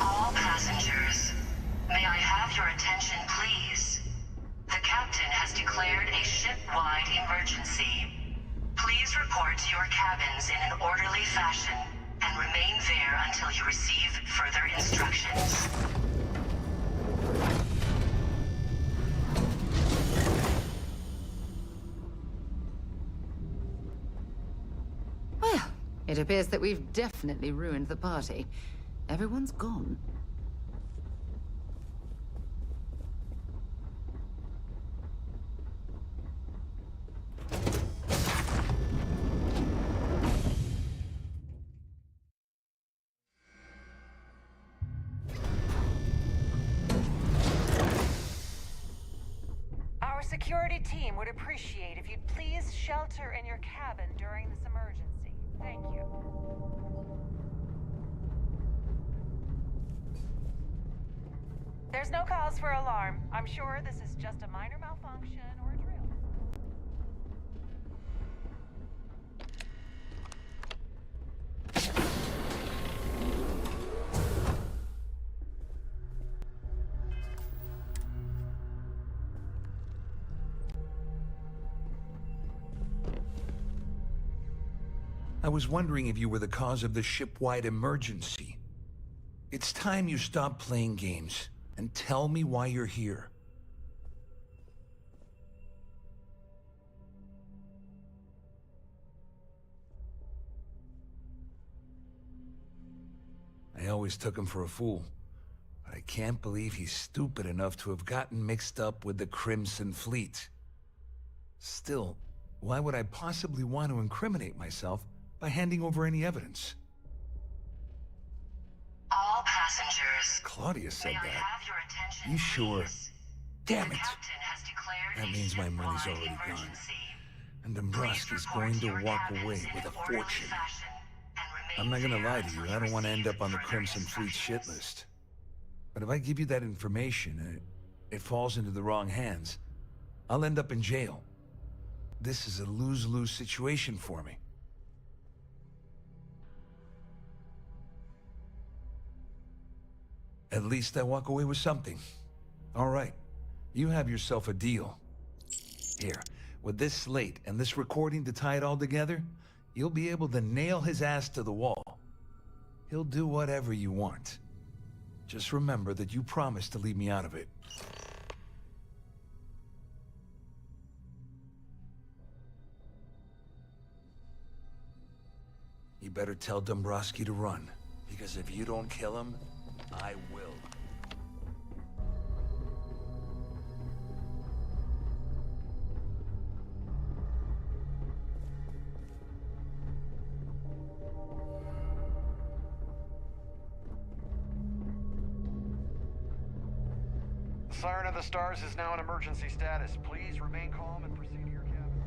All passengers, may I have your attention, please? The captain has declared a ship-wide emergency. Please report to your cabins in an orderly fashion and remain there until you receive further instructions. Well, it appears that we've definitely ruined the party. Everyone's gone. Our security team would appreciate if you'd please shelter in your cabin during this emergency. Thank you. There's no cause for alarm. I'm sure this is just a minor malfunction or a drill. I was wondering if you were the cause of the ship-wide emergency. It's time you stop playing games and tell me why you're here. I always took him for a fool, but I can't believe he's stupid enough to have gotten mixed up with the Crimson Fleet. Still, why would I possibly want to incriminate myself by handing over any evidence? All passengers. Claudia said may I that. have your attention, You sure? please? Damn The it! captain has declared That a means my money's ship-wide already gone. emergency. And Dombrowski's going to walk away with a fortune. I'm not gonna lie to you, I don't want to end up on the Crimson Fleet shit list. But if I give you that information and it falls into the wrong hands, I'll end up in jail. This is a lose-lose situation for me. At least I walk away with something. All right, you have yourself a deal. Here, with this slate and this recording to tie it all together, you'll be able to nail his ass to the wall. He'll do whatever you want. Just remember that you promised to leave me out of it. You better tell Dombrowski to run, because if you don't kill him, I will. Siren of the Stars is now in emergency status. Please remain calm and proceed to your cabin.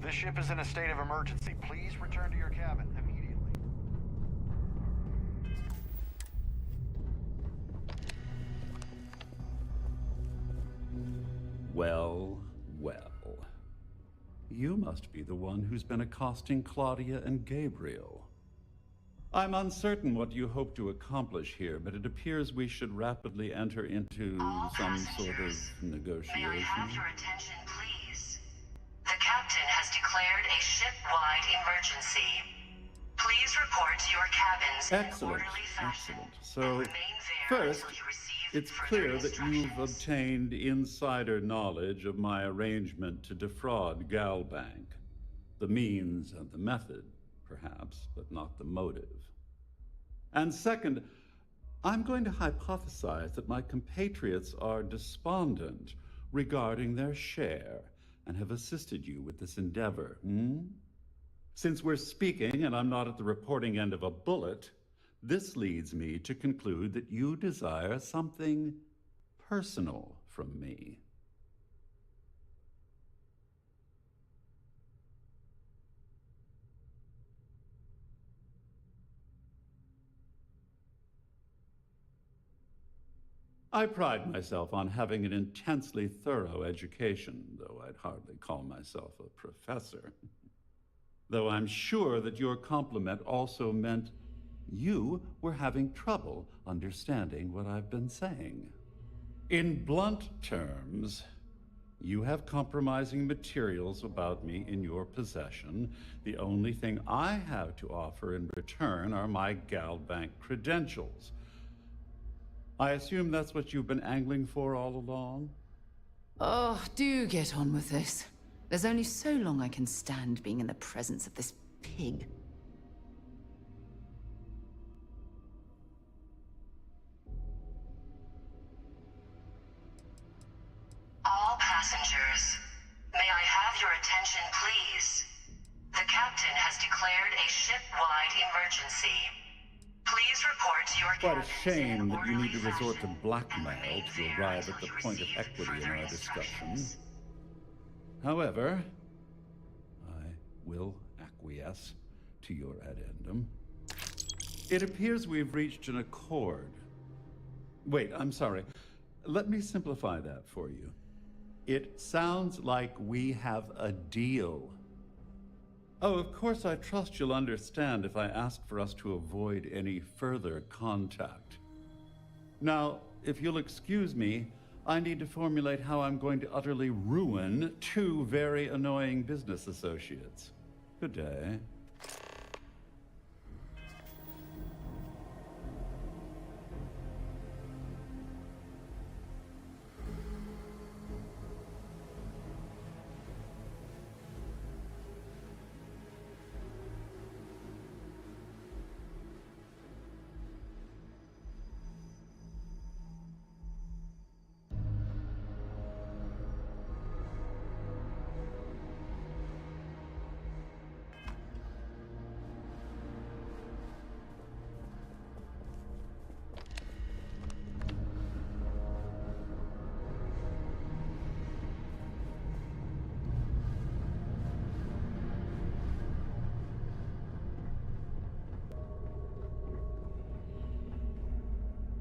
This ship is in a state of emergency. Please return to your cabin immediately. Well, well. You must be the one who's been accosting Claudia and Gabriel. I'm uncertain what you hope to accomplish here, but it appears we should rapidly enter into some sort of negotiation. May I have your attention, please? The captain has declared a ship-wide emergency. Please report to your cabins in an Excellent, orderly fashion. excellent. So, first, it's clear that you've obtained insider knowledge of my arrangement to defraud Galbank. The means and the method, perhaps, but not the motive. And second, I'm going to hypothesize that my compatriots are despondent regarding their share and have assisted you with this endeavor. Since we're speaking and I'm not at the reporting end of a bullet, this leads me to conclude that you desire something personal from me. I pride myself on having an intensely thorough education, though I'd hardly call myself a professor. Though I'm sure that your compliment also meant you were having trouble understanding what I've been saying. In blunt terms, you have compromising materials about me in your possession. The only thing I have to offer in return are my Galbank credentials. I assume that's what you've been angling for all along? Oh, do get on with this. There's only so long I can stand being in the presence of this pig. All passengers, may I have your attention, please? The captain has declared a ship-wide emergency. Please report to your Quite a shame that you need to resort to blackmail to arrive at the point of equity in our discussion. However, I will acquiesce to your addendum. It appears we've reached an accord. Wait, I'm sorry. Let me simplify that for you. It sounds like we have a deal. Oh, of course, I trust you'll understand if I ask for us to avoid any further contact. Now, if you'll excuse me, I need to formulate how I'm going to utterly ruin two very annoying business associates. Good day.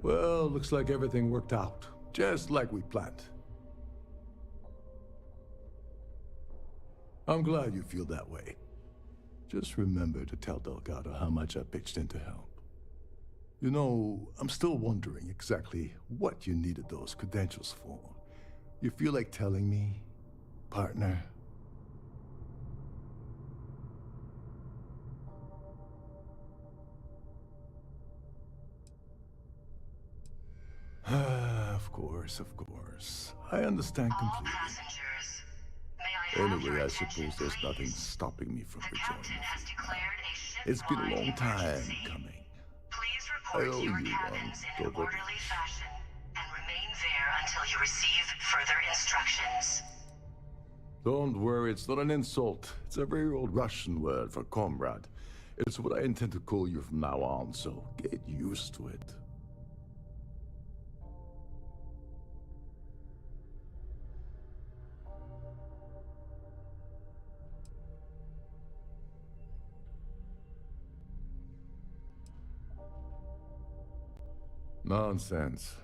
Well, looks like everything worked out, just like we planned. I'm glad you feel that way. Just remember to tell Delgado how much I pitched in to help. You know, I'm still wondering exactly what you needed those credentials for. You feel like telling me, partner? Of course, of course. I understand completely. Anyway, I suppose there's nothing stopping me from rejoining you. It's been a long time coming. I owe you one, Dover. And remain there until you receive further instructions. Don't worry, it's not an insult. It's a very old Russian word for comrade. It's what I intend to call you from now on, so get used to it. Nonsense.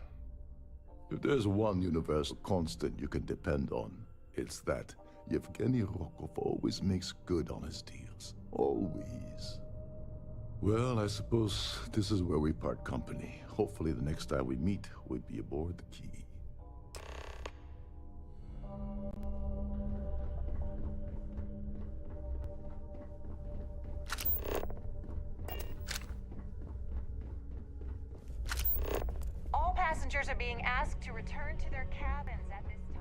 If there's one universal constant you can depend on, it's that Yevgeny Rokov always makes good on his deals. Always. Well, I suppose this is where we part company. Hopefully the next time we meet, we'll be aboard the Key. All passengers are being asked to return to their cabins at this time.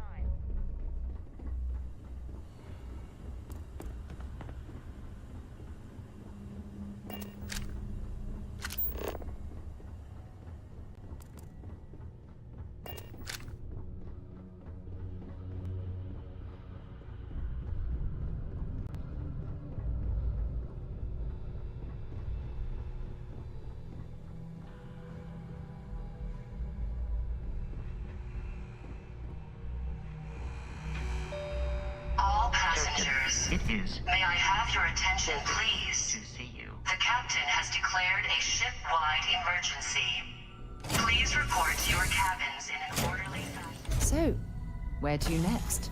All passengers. It is. May I have your attention, please? To see you. The captain has declared a ship-wide emergency. Please report to your cabins in an orderly fashion. So, where to next?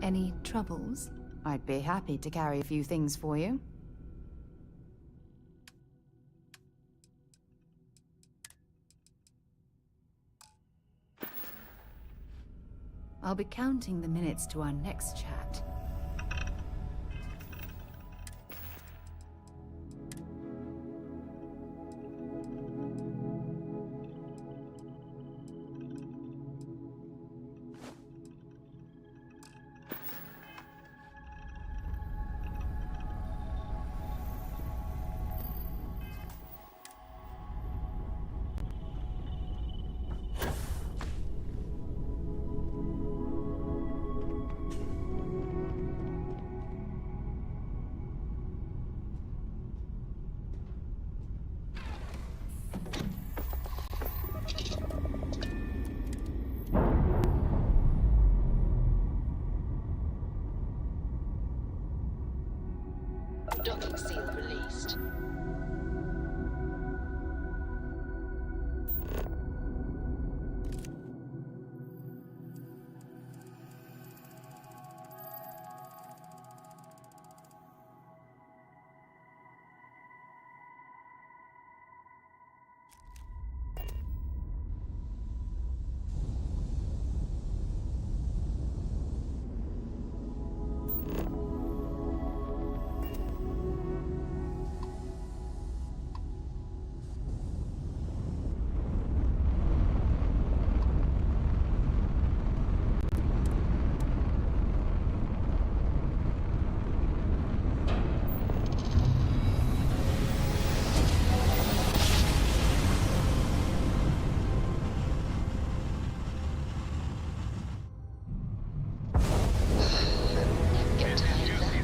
Any troubles? I'd be happy to carry a few things for you. I'll be counting the minutes to our next chat. Docking seal released.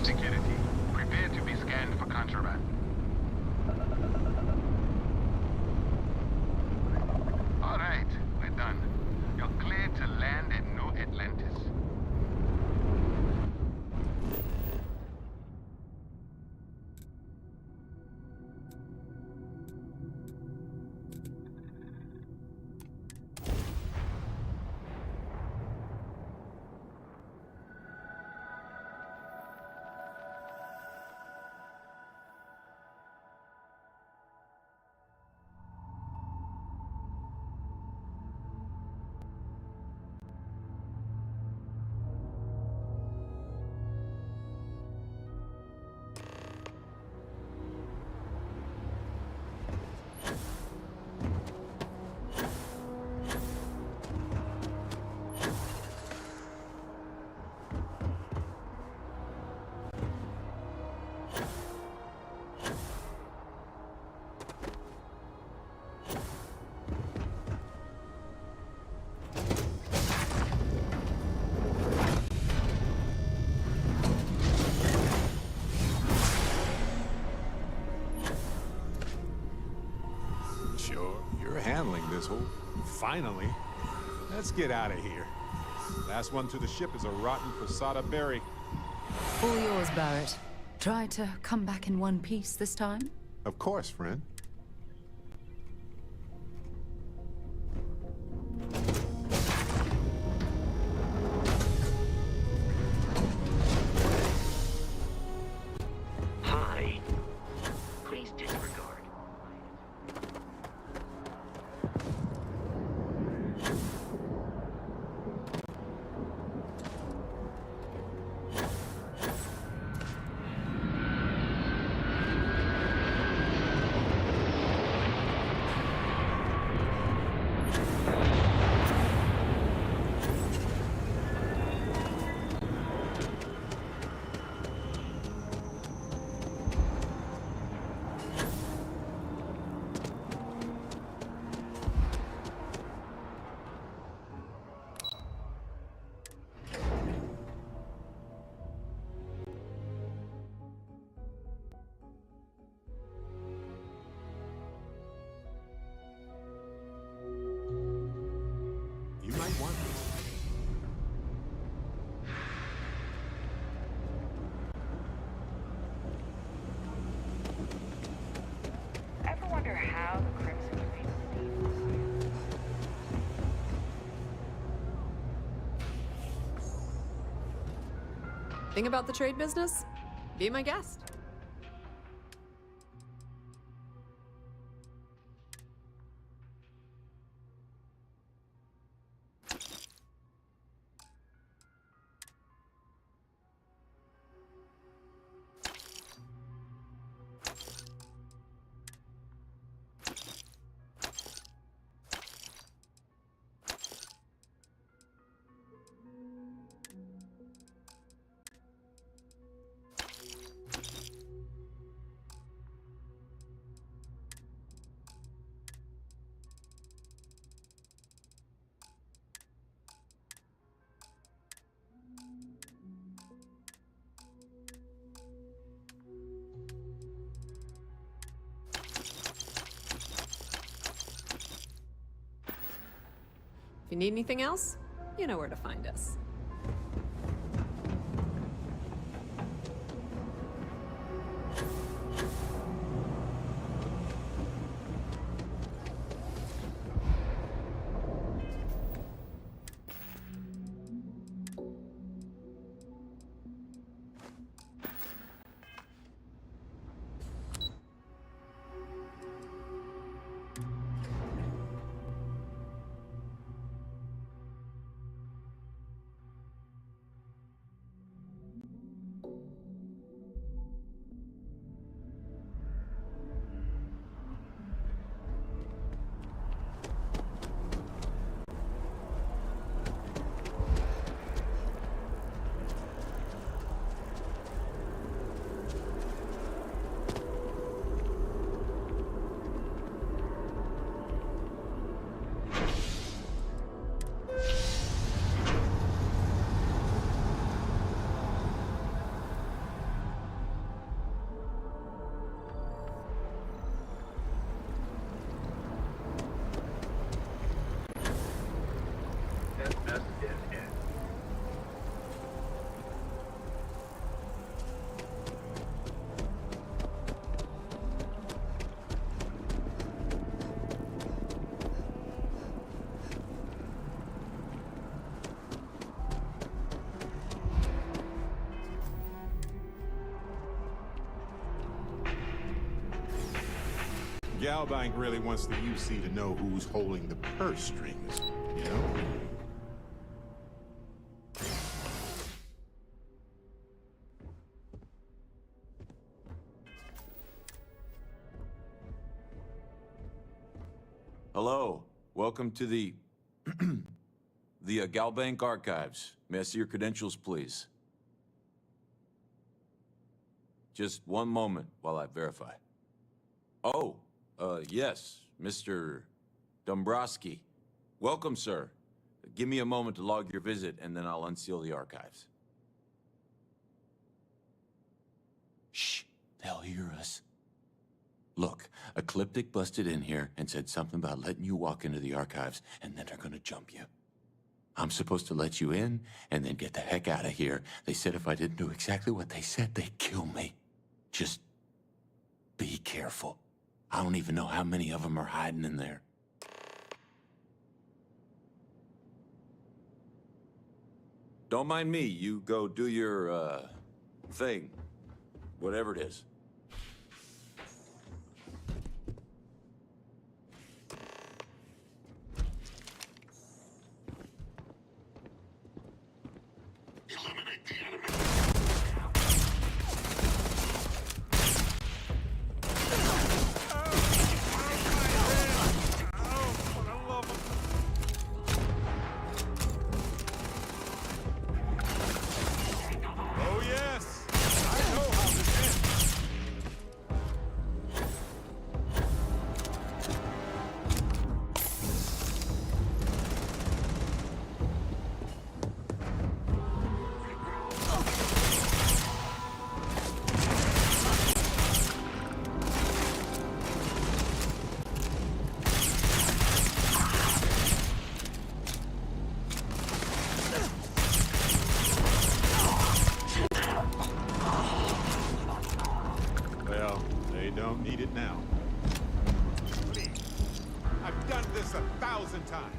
Security. Prepare to be scanned for contraband. All right, we're done. You're cleared to land at New Atlantis. You're handling this whole... Finally. Let's get out of here. Last one to the ship is a rotten posada berry. All yours, Barrett. Try to come back in one piece this time? Of course, friend. Hi. Please disregard. You might want this. Ever wonder how the Crimson Reign Thing about the trade business? Be my guest. If you need anything else, you know where to find us. Galbank really wants the UC to know who's holding the purse strings, you know? Hello. Welcome to the Galbank Archives. May I see your credentials, please? Just one moment while I verify. Oh, yes, Mr. Dombrowski. Welcome, sir. Give me a moment to log your visit, and then I'll unseal the archives. Shh, they'll hear us. Look, Ecliptic busted in here and said something about letting you walk into the archives, and then they're gonna jump you. I'm supposed to let you in, and then get the heck out of here. They said if I didn't do exactly what they said, they'd kill me. Just be careful. I don't even know how many of them are hiding in there. Don't mind me. You go do your, thing. Whatever it is. Oh, yes! I know how this ends. Well, they don't need it now. Please. I've done this 1,000 times.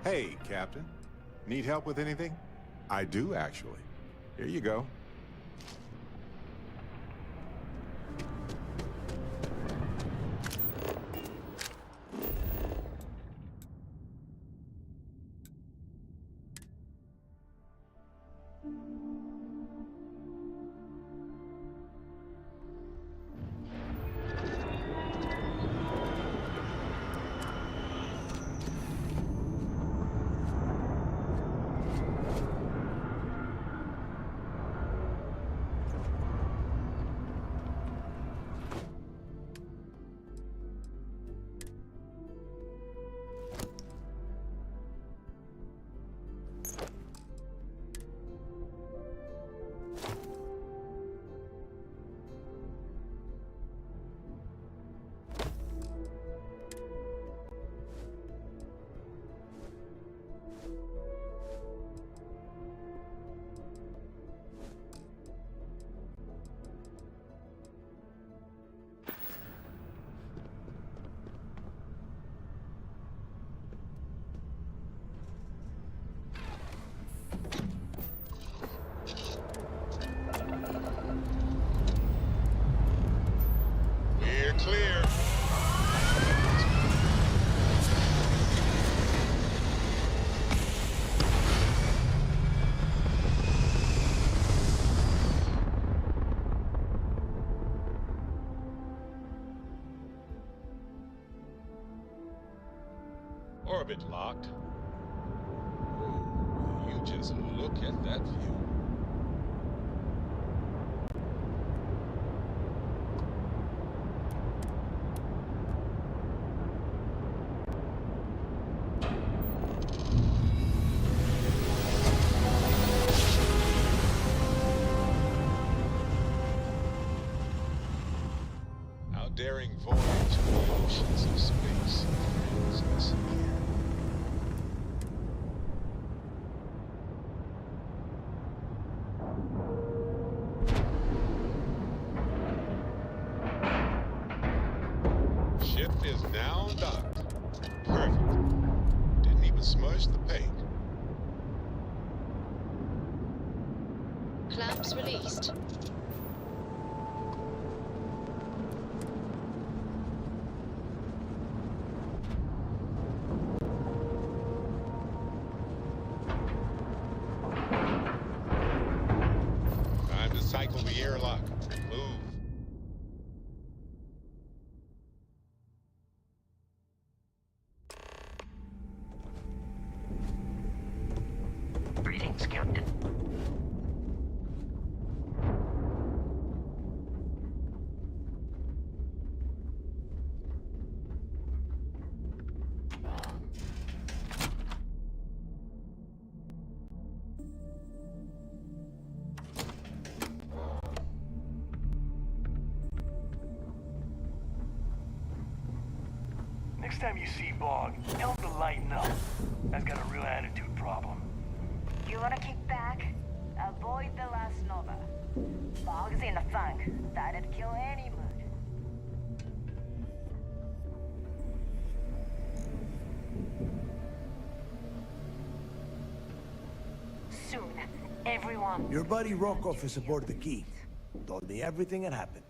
Hey, Captain. Need help with anything? I do, actually. Here you go. We're clear. Orbit locked. Ooh, you just look at that view. Our daring voyage to the oceans of space. all docked. Perfect. Didn't even smudge the paint. Clamps released. Time to cycle the airlock. Move. Greetings, Captain. Next time you see Bog, tell him to lighten up. Guy's got a real attitude problem. You wanna kick back? Avoid the last Nova. Bog's in the funk. That'd kill any mood. Soon, everyone. Your buddy Rokov is aboard the Key. Told me everything that happened.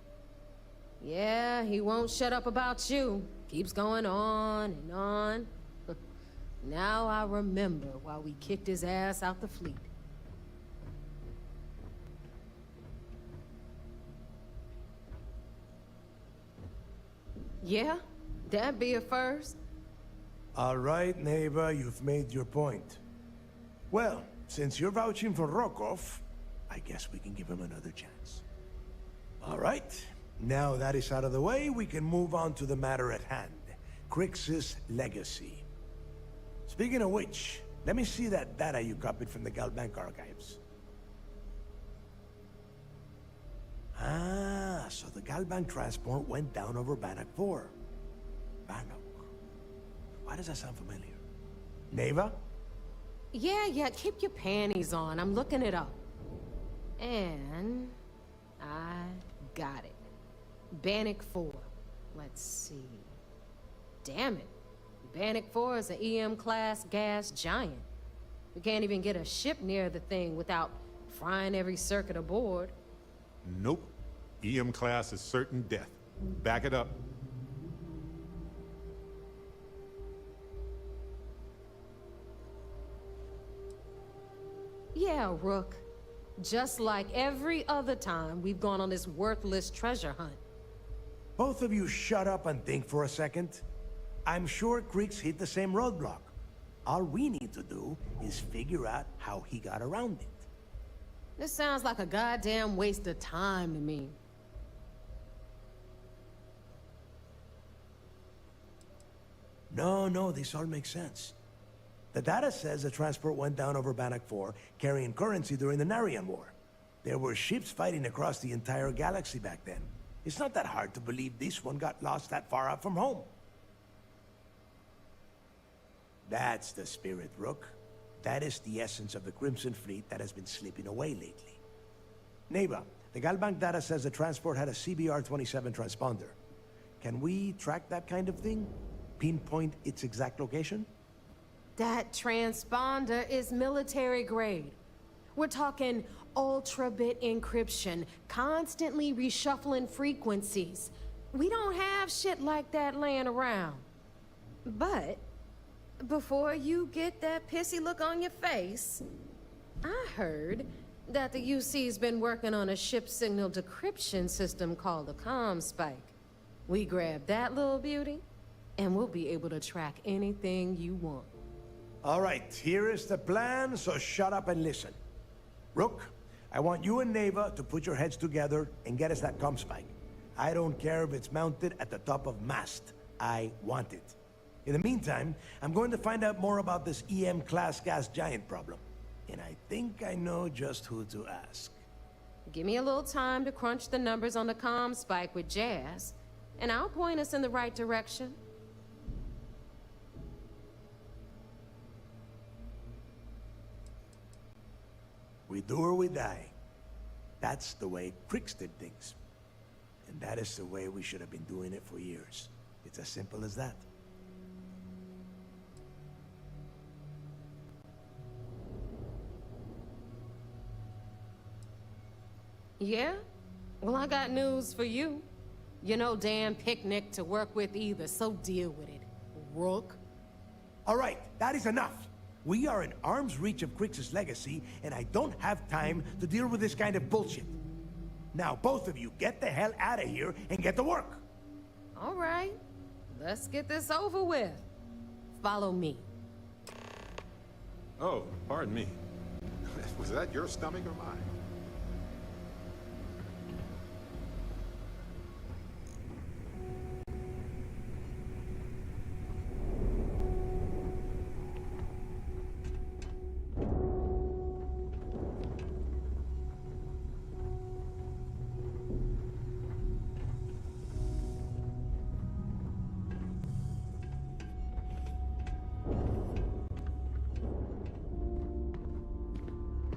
Yeah, he won't shut up about you. Keeps going on and on. Now I remember why we kicked his ass out the fleet. Yeah, that'd be a first. All right, neighbor, you've made your point. Well, since you're vouching for Rokov, I guess we can give him another chance. All right, now that is out of the way, we can move on to the matter at hand. Crix's legacy. Speaking of which, let me see that data you copied from the Galbank archives. Ah, so the Galbank transport went down over Bannock 4. Bannock. Why does that sound familiar? Neva? Yeah, keep your panties on. I'm looking it up. And I got it. Bannock 4. Let's see. Damn it. Bannock 4 is an EM-class gas giant. We can't even get a ship near the thing without frying every circuit aboard. Nope. EM class is certain death. Back it up. Yeah, Rook. Just like every other time we've gone on this worthless treasure hunt. Both of you shut up and think for a second. I'm sure Creeks hit the same roadblock. All we need to do is figure out how he got around it. This sounds like a goddamn waste of time to me. No, this all makes sense. The data says the transport went down over Bannock 4, carrying currency during the Narian War. There were ships fighting across the entire galaxy back then. It's not that hard to believe this one got lost that far out from home. That's the spirit, Rook. That is the essence of the Crimson Fleet that has been slipping away lately. Neva, the Galbank data says the transport had a CBR-27 transponder. Can we track that kind of thing? Pinpoint its exact location? That transponder is military grade. We're talking ultra-bit encryption, constantly reshuffling frequencies. We don't have shit like that laying around. But before you get that pissy look on your face, I heard that the UC's been working on a ship signal decryption system called the ComSpike. We grab that little beauty, and we'll be able to track anything you want. All right, here is the plan, so shut up and listen. Rook, I want you and Neva to put your heads together and get us that ComSpike. I don't care if it's mounted at the top of mast. I want it. In the meantime, I'm going to find out more about this EM-class gas giant problem. And I think I know just who to ask. Give me a little time to crunch the numbers on the ComSpike with Jazz, and I'll point us in the right direction. We do or we die. That's the way Crix did things. And that is the way we should have been doing it for years. It's as simple as that. Yeah? Well, I got news for you. You're no damn picnic to work with either, so deal with it, Rook. All right, that is enough. We are in arm's reach of Crix's legacy, and I don't have time to deal with this kind of bullshit. Now, both of you, get the hell out of here and get to work. All right, let's get this over with. Follow me. Oh, pardon me. Was that your stomach or mine?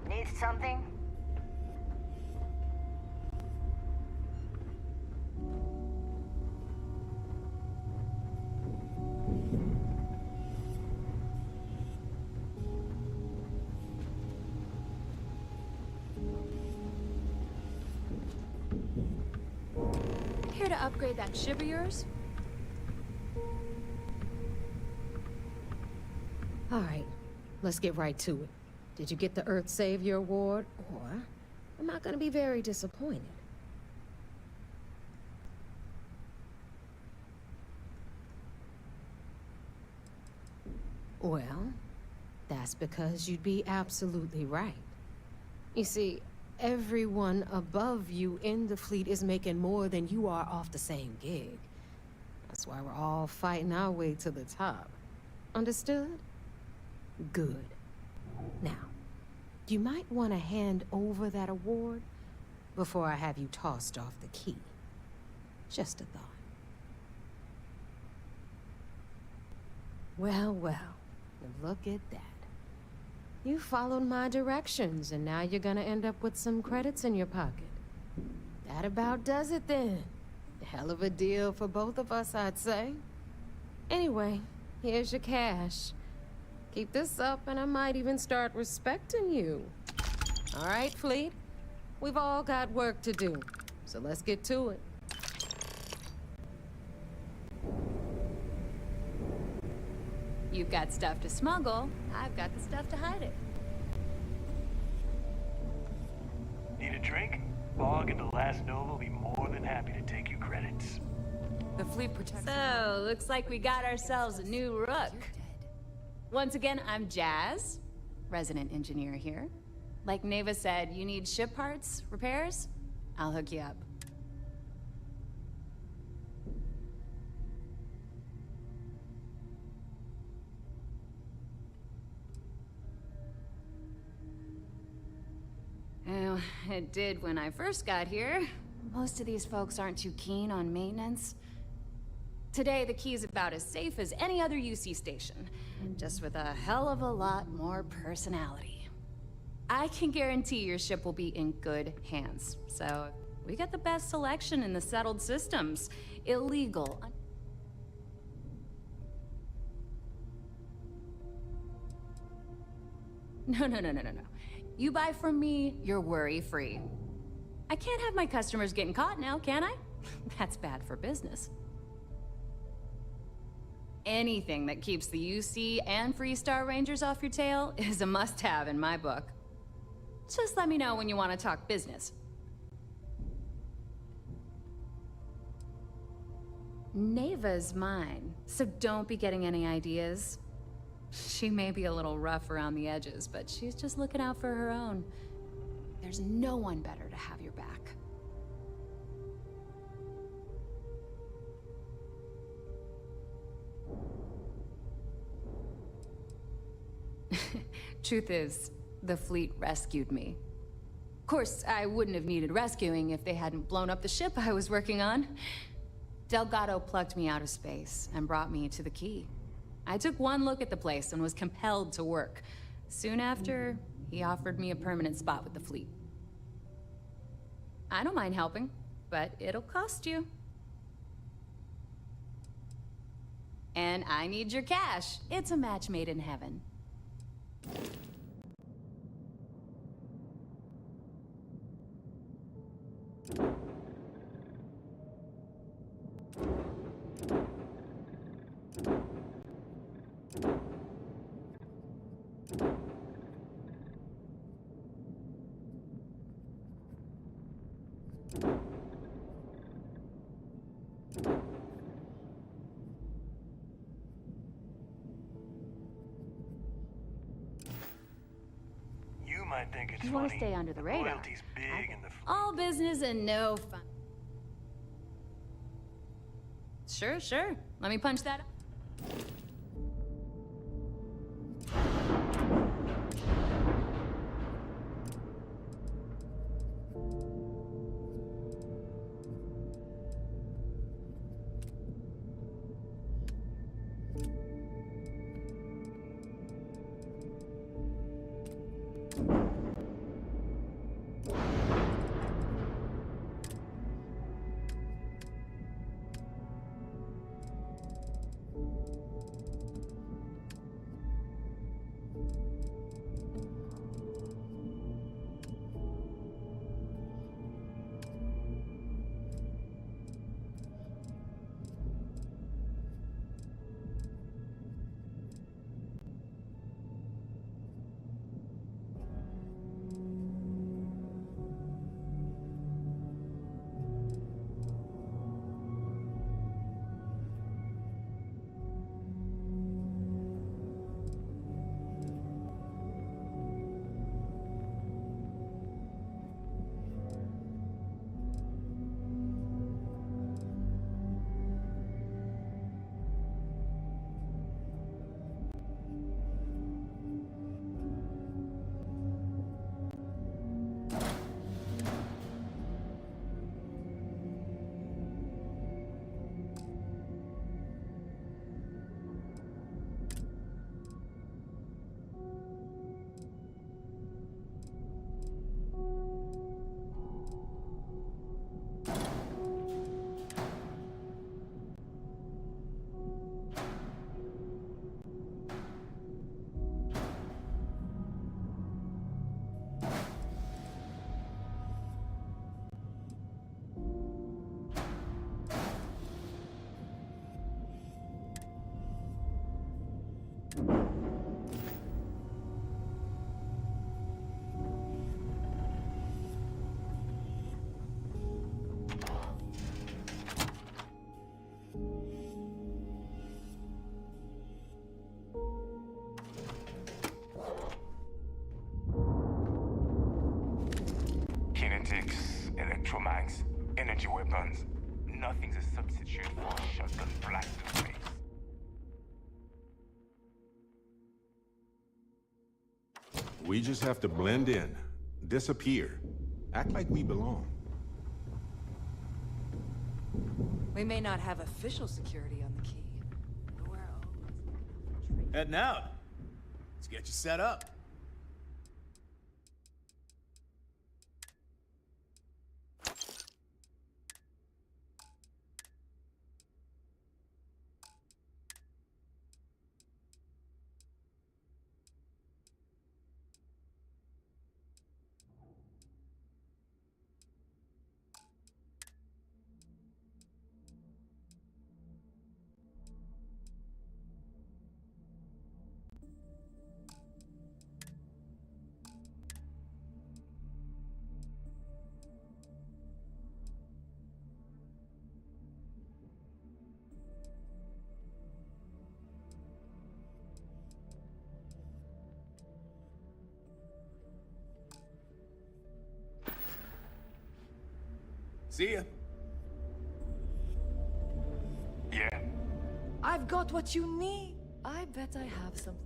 Need something? Here to upgrade that ship of yours? All right, let's get right to it. Did you get the Earth Savior Award? Or I'm not gonna be very disappointed. Well, that's because you'd be absolutely right. You see, everyone above you in the fleet is making more than you are off the same gig. That's why we're all fighting our way to the top. Understood? Good. Now, you might want to hand over that award before I have you tossed off the key. Just a thought. Well, well, look at that. You followed my directions, and now you're gonna end up with some credits in your pocket. That about does it then. Hell of a deal for both of us, I'd say. Anyway, here's your cash. Keep this up, and I might even start respecting you. All right, Fleet? We've all got work to do, so let's get to it. You've got stuff to smuggle. I've got the stuff to hide it. Need a drink? Bog and the Last Nova will be more than happy to take you credits. The fleet protects. So, looks like we got ourselves a new rook. Once again, I'm Jazz, resident engineer here. Like Neva said, you need ship parts, repairs? I'll hook you up. Well, it did when I first got here. Most of these folks aren't too keen on maintenance. Today, the key's about as safe as any other UC station, just with a hell of a lot more personality. I can guarantee your ship will be in good hands, so we got the best selection in the settled systems. Illegal. No. You buy from me, you're worry-free. I can't have my customers getting caught now, can I? That's bad for business. Anything that keeps the UC and Freestar Rangers off your tail is a must-have in my book. Just let me know when you want to talk business. Neva's mine, so don't be getting any ideas. She may be a little rough around the edges, but she's just looking out for her own. There's no one better to have your back. Truth is, the fleet rescued me. Of course, I wouldn't have needed rescuing if they hadn't blown up the ship I was working on. Delgado plucked me out of space and brought me to the key. I took one look at the place and was compelled to work. Soon after, he offered me a permanent spot with the fleet. I don't mind helping, but it'll cost you. And I need your cash. It's a match made in heaven. You might think it's You funny. want to stay under the radar. Loyalty's big and the All business and no fun. Sure, sure. Let me punch that up. Kinetics, electromags, energy weapons. Nothing's a substitute for a shotgun blast to the face. We just have to blend in, disappear, act like we belong. We may not have official security on the key. But we're always Heading out. Let's get you set up. See ya. Yeah. I've got what you need. I bet I have some.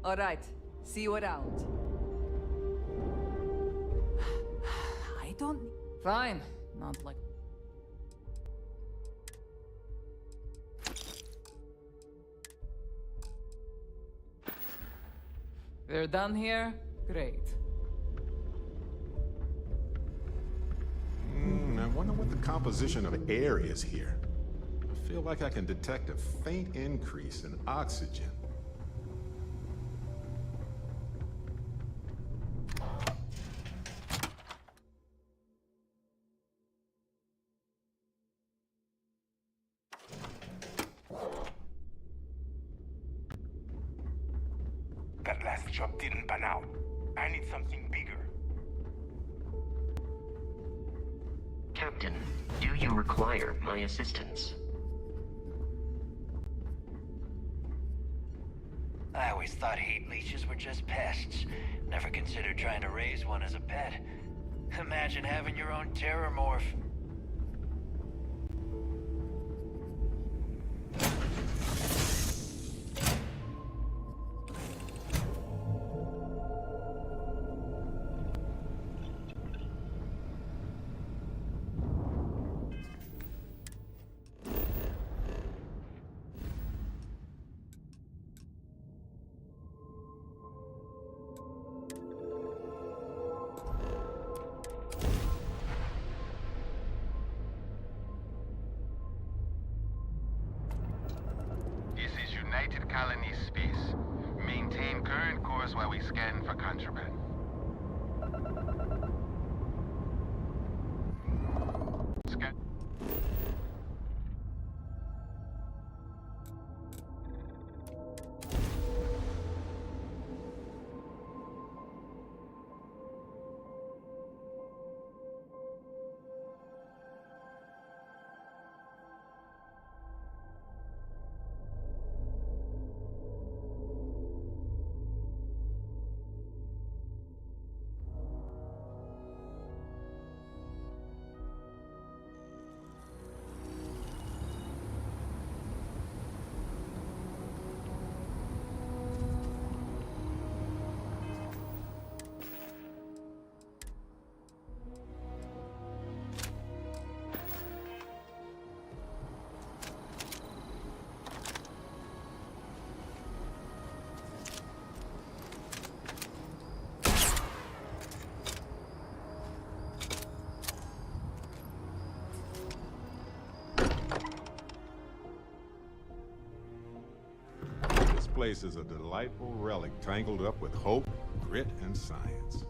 All right. See you around. I don't... Fine. Not like... We're done here? Great. I wonder what the composition of air is here. I feel like I can detect a faint increase in oxygen. That last job didn't pan out. I need something bigger. Captain, do you require my assistance? I always thought heat leeches were just pests. Never considered trying to raise one as a pet. Imagine having your own terror morph. This is United Colony space. Maintain current course while we scan for contraband. Scan. This place is a delightful relic tangled up with hope, grit, and science.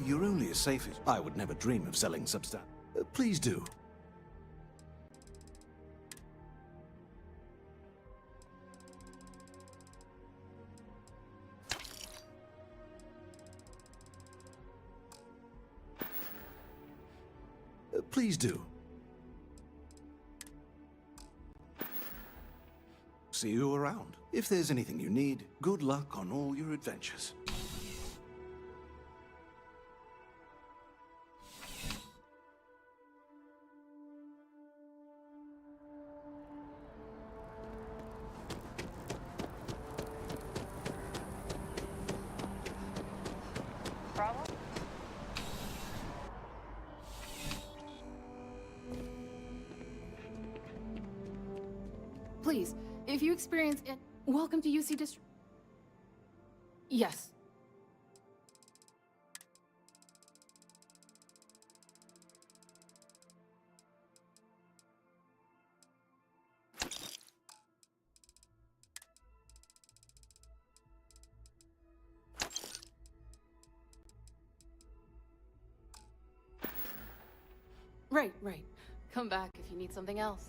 You're only as safe as... I would never dream of selling substance. Please do. Please do. See you around. If there's anything you need, good luck on all your adventures. Problem? Please, if you experience it, welcome to UC District. Yes. Right. Come back if you need something else.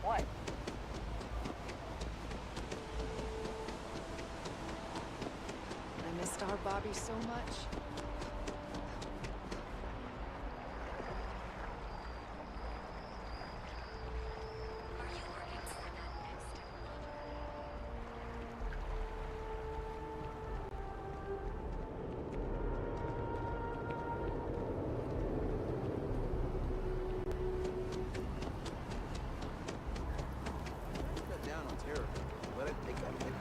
What? I missed our Bobby so much. Cut down on terror. Let it take that hit.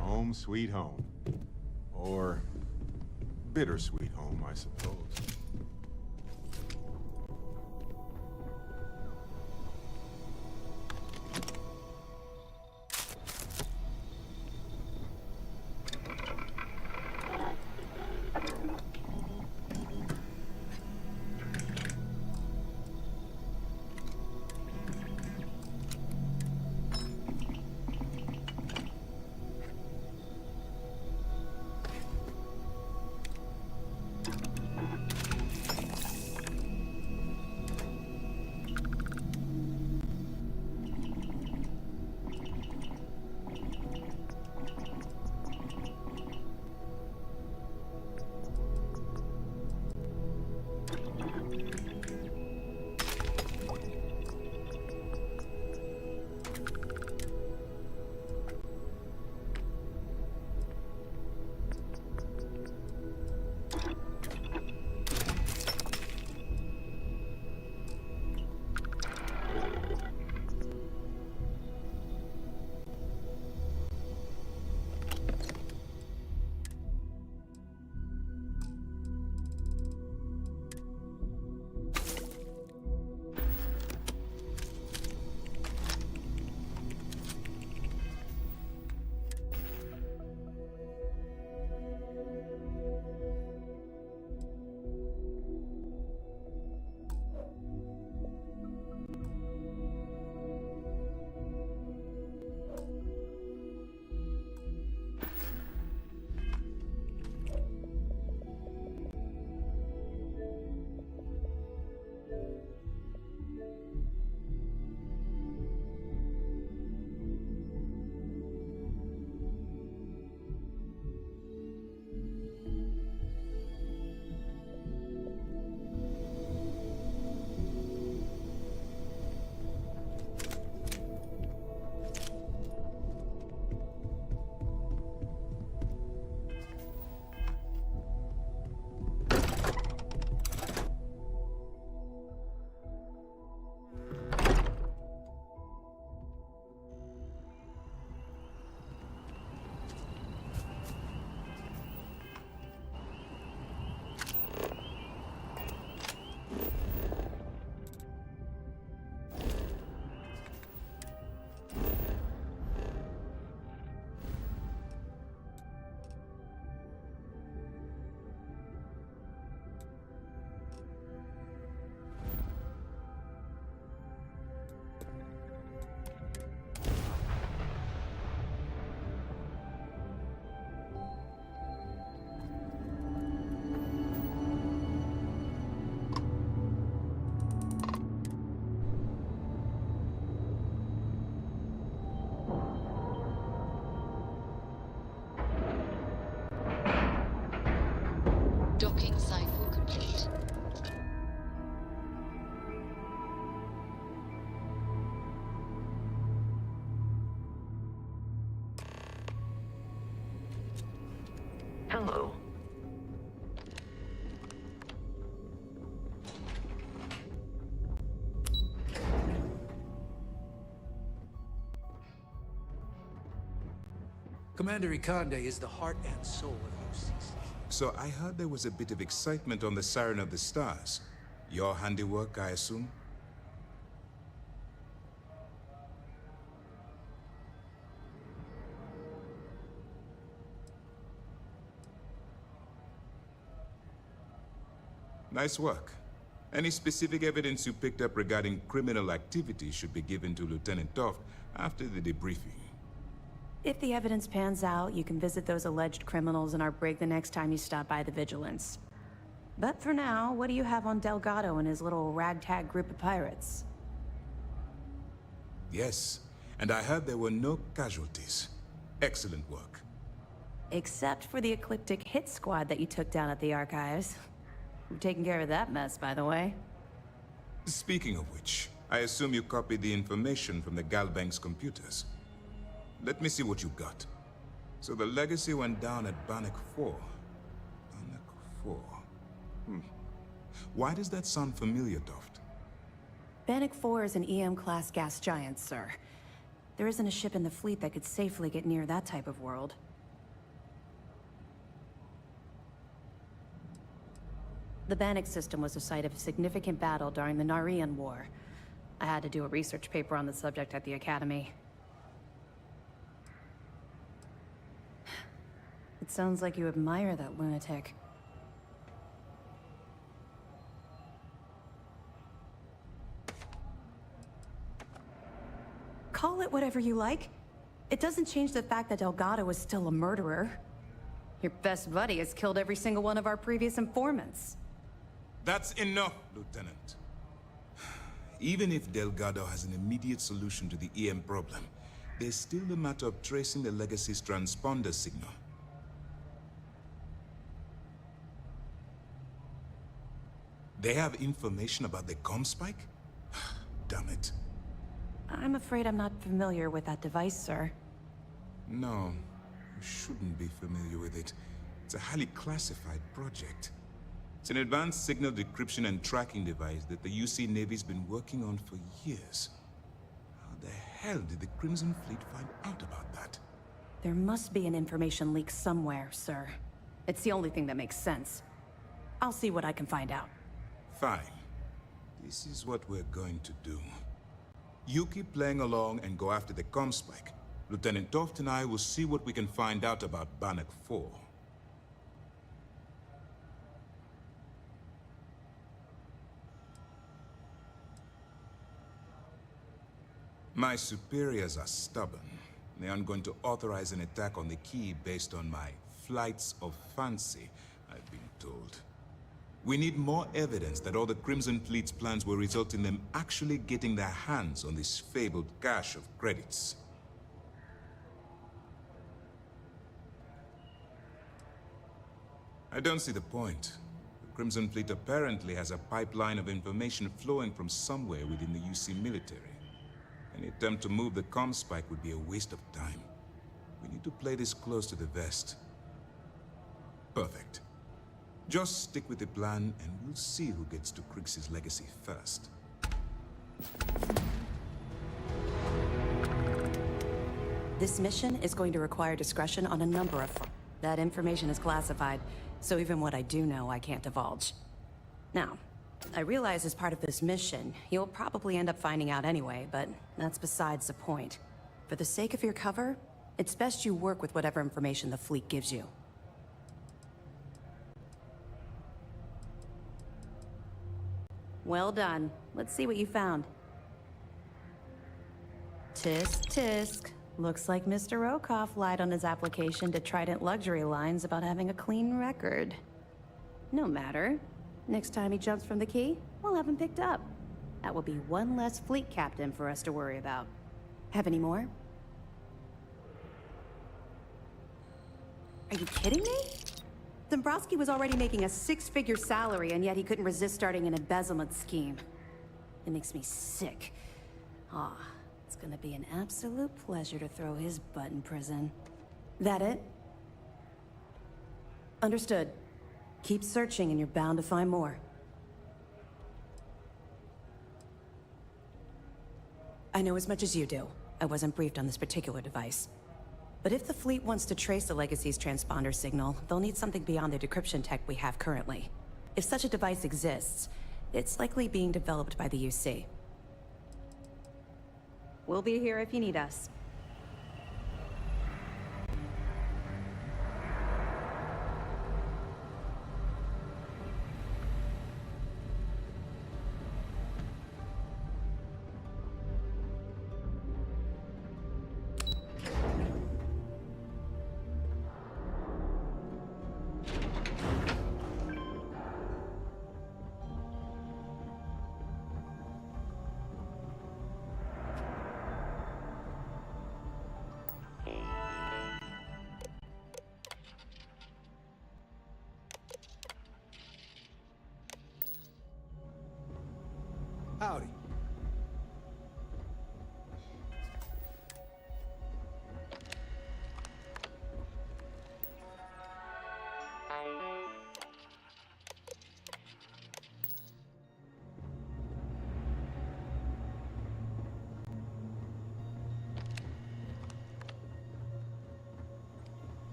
Home sweet home. Or bittersweet home, I suppose. Commander Ikande is the heart and soul of UCC. So I heard there was a bit of excitement on the Siren of the Stars. Your handiwork, I assume? Nice work. Any specific evidence you picked up regarding criminal activity should be given to Lieutenant Toft after the debriefing. If the evidence pans out, you can visit those alleged criminals in our brig the next time you stop by the Vigilance. But for now, what do you have on Delgado and his little ragtag group of pirates? Yes, and I heard there were no casualties. Excellent work. Except for the ecliptic hit squad that you took down at the Archives. You're taking care of that mess, by the way. Speaking of which, I assume you copied the information from the Galbank's computers. Let me see what you got. So the Legacy went down at Bannock 4. Bannock 4. Why does that sound familiar, Toft? Bannock 4 is an EM-class gas giant, sir. There isn't a ship in the fleet that could safely get near that type of world. The Bannock system was the site of a significant battle during the Narian War. I had to do a research paper on the subject at the Academy. It sounds like you admire that lunatic. Call it whatever you like. It doesn't change the fact that Delgado is still a murderer. Your best buddy has killed every single one of our previous informants. That's enough, Lieutenant. Even if Delgado has an immediate solution to the EM problem, there's still the matter of tracing the Legacy's transponder signal. They have information about the comm spike? Damn it. I'm afraid I'm not familiar with that device, sir. No, you shouldn't be familiar with it. It's a highly classified project. It's an advanced signal decryption and tracking device that the UC Navy's been working on for years. How the hell did the Crimson Fleet find out about that? There must be an information leak somewhere, sir. It's the only thing that makes sense. I'll see what I can find out. Fine. This is what we're going to do. You keep playing along and go after the comm spike. Lieutenant Toft and I will see what we can find out about Bannock 4. My superiors are stubborn. They aren't going to authorize an attack on the key based on my flights of fancy, I've been told. We need more evidence that all the Crimson Fleet's plans will result in them actually getting their hands on this fabled cache of credits. I don't see the point. The Crimson Fleet apparently has a pipeline of information flowing from somewhere within the UC military. Any attempt to move the comm spike would be a waste of time. We need to play this close to the vest. Perfect. Just stick with the plan, and we'll see who gets to Krix's legacy first. This mission is going to require discretion on a number of fronts. That information is classified, so even what I do know, I can't divulge. Now, I realize as part of this mission, you'll probably end up finding out anyway, but that's besides the point. For the sake of your cover, it's best you work with whatever information the fleet gives you. Well done. Let's see what you found. Tisk, tisk. Looks like Mr. Rokoff lied on his application to Trident Luxury Lines about having a clean record. No matter. Next time he jumps from the key, we'll have him picked up. That will be one less fleet captain for us to worry about. Have any more? Are you kidding me? Dombrowski was already making a six-figure salary, and yet he couldn't resist starting an embezzlement scheme. It makes me sick. It's gonna be an absolute pleasure to throw his butt in prison. That it? Understood. Keep searching and you're bound to find more. I know as much as you do. I wasn't briefed on this particular device. But if the fleet wants to trace the Legacy's transponder signal, they'll need something beyond the decryption tech we have currently. If such a device exists, it's likely being developed by the UC. We'll be here if you need us. Howdy.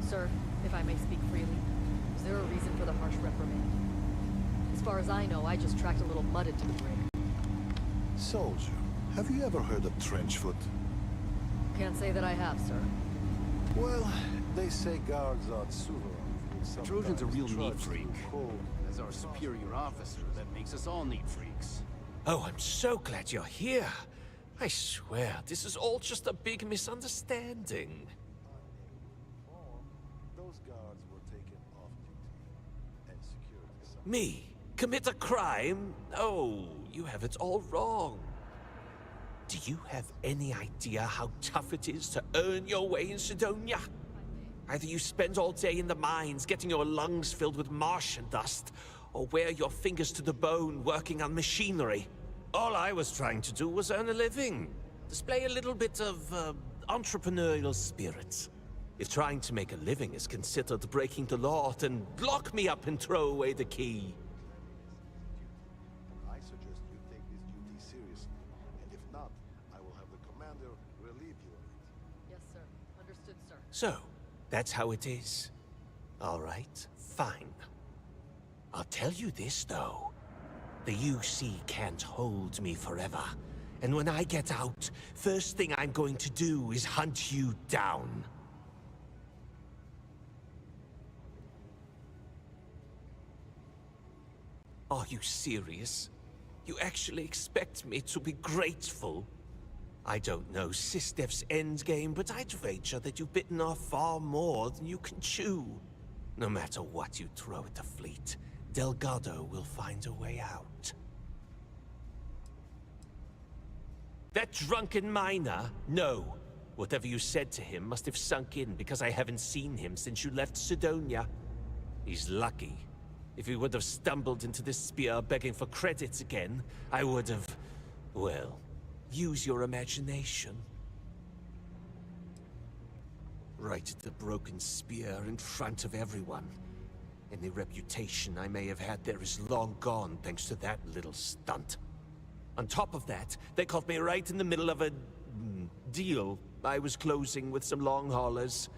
Sir, if I may speak freely, is there a reason for the harsh reprimand? As far as I know, I just tracked a little mud into the brig. Soldier, have you ever heard of trenchfoot? Can't say that I have, sir. Well, they say guards are suverine. Trojan's a real neat freak. As our superior officer, that makes us all neat freaks. Oh, I'm so glad you're here. I swear, this is all just a big misunderstanding. Those guards were taken off duty and security. Me? Commit a crime? Oh, you have it all wrong. Do you have any idea how tough it is to earn your way in Sidonia? Either you spend all day in the mines getting your lungs filled with Martian dust, or wear your fingers to the bone working on machinery. All I was trying to do was earn a living. Display a little bit of entrepreneurial spirit. If trying to make a living is considered breaking the law, then lock me up and throw away the key. I suggest you take this duty seriously, and if not, I will have the commander relieve you of it. Yes, sir. Understood, sir. So, that's how it is. All right, fine. I'll tell you this, though. The UC can't hold me forever. And when I get out, first thing I'm going to do is hunt you down. Are you serious? You actually expect me to be grateful? I don't know SysDef's endgame, but I'd wager that you've bitten off far more than you can chew. No matter what you throw at the fleet, Delgado will find a way out. That drunken miner? No. Whatever you said to him must have sunk in because I haven't seen him since you left Sidonia. He's lucky. If he would have stumbled into this spear begging for credits again, I would have... well, use your imagination. Right at the broken spear in front of everyone. Any reputation I may have had there is long gone thanks to that little stunt. On top of that, they caught me right in the middle of a... deal I was closing with some long haulers.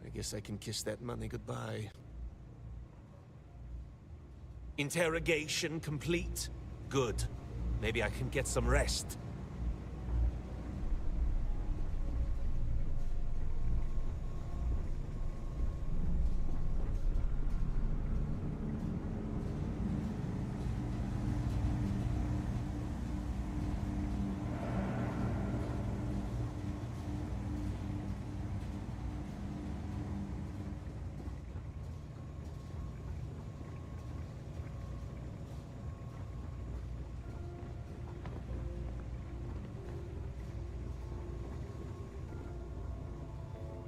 I guess I can kiss that money goodbye. Interrogation complete? Good. Maybe I can get some rest.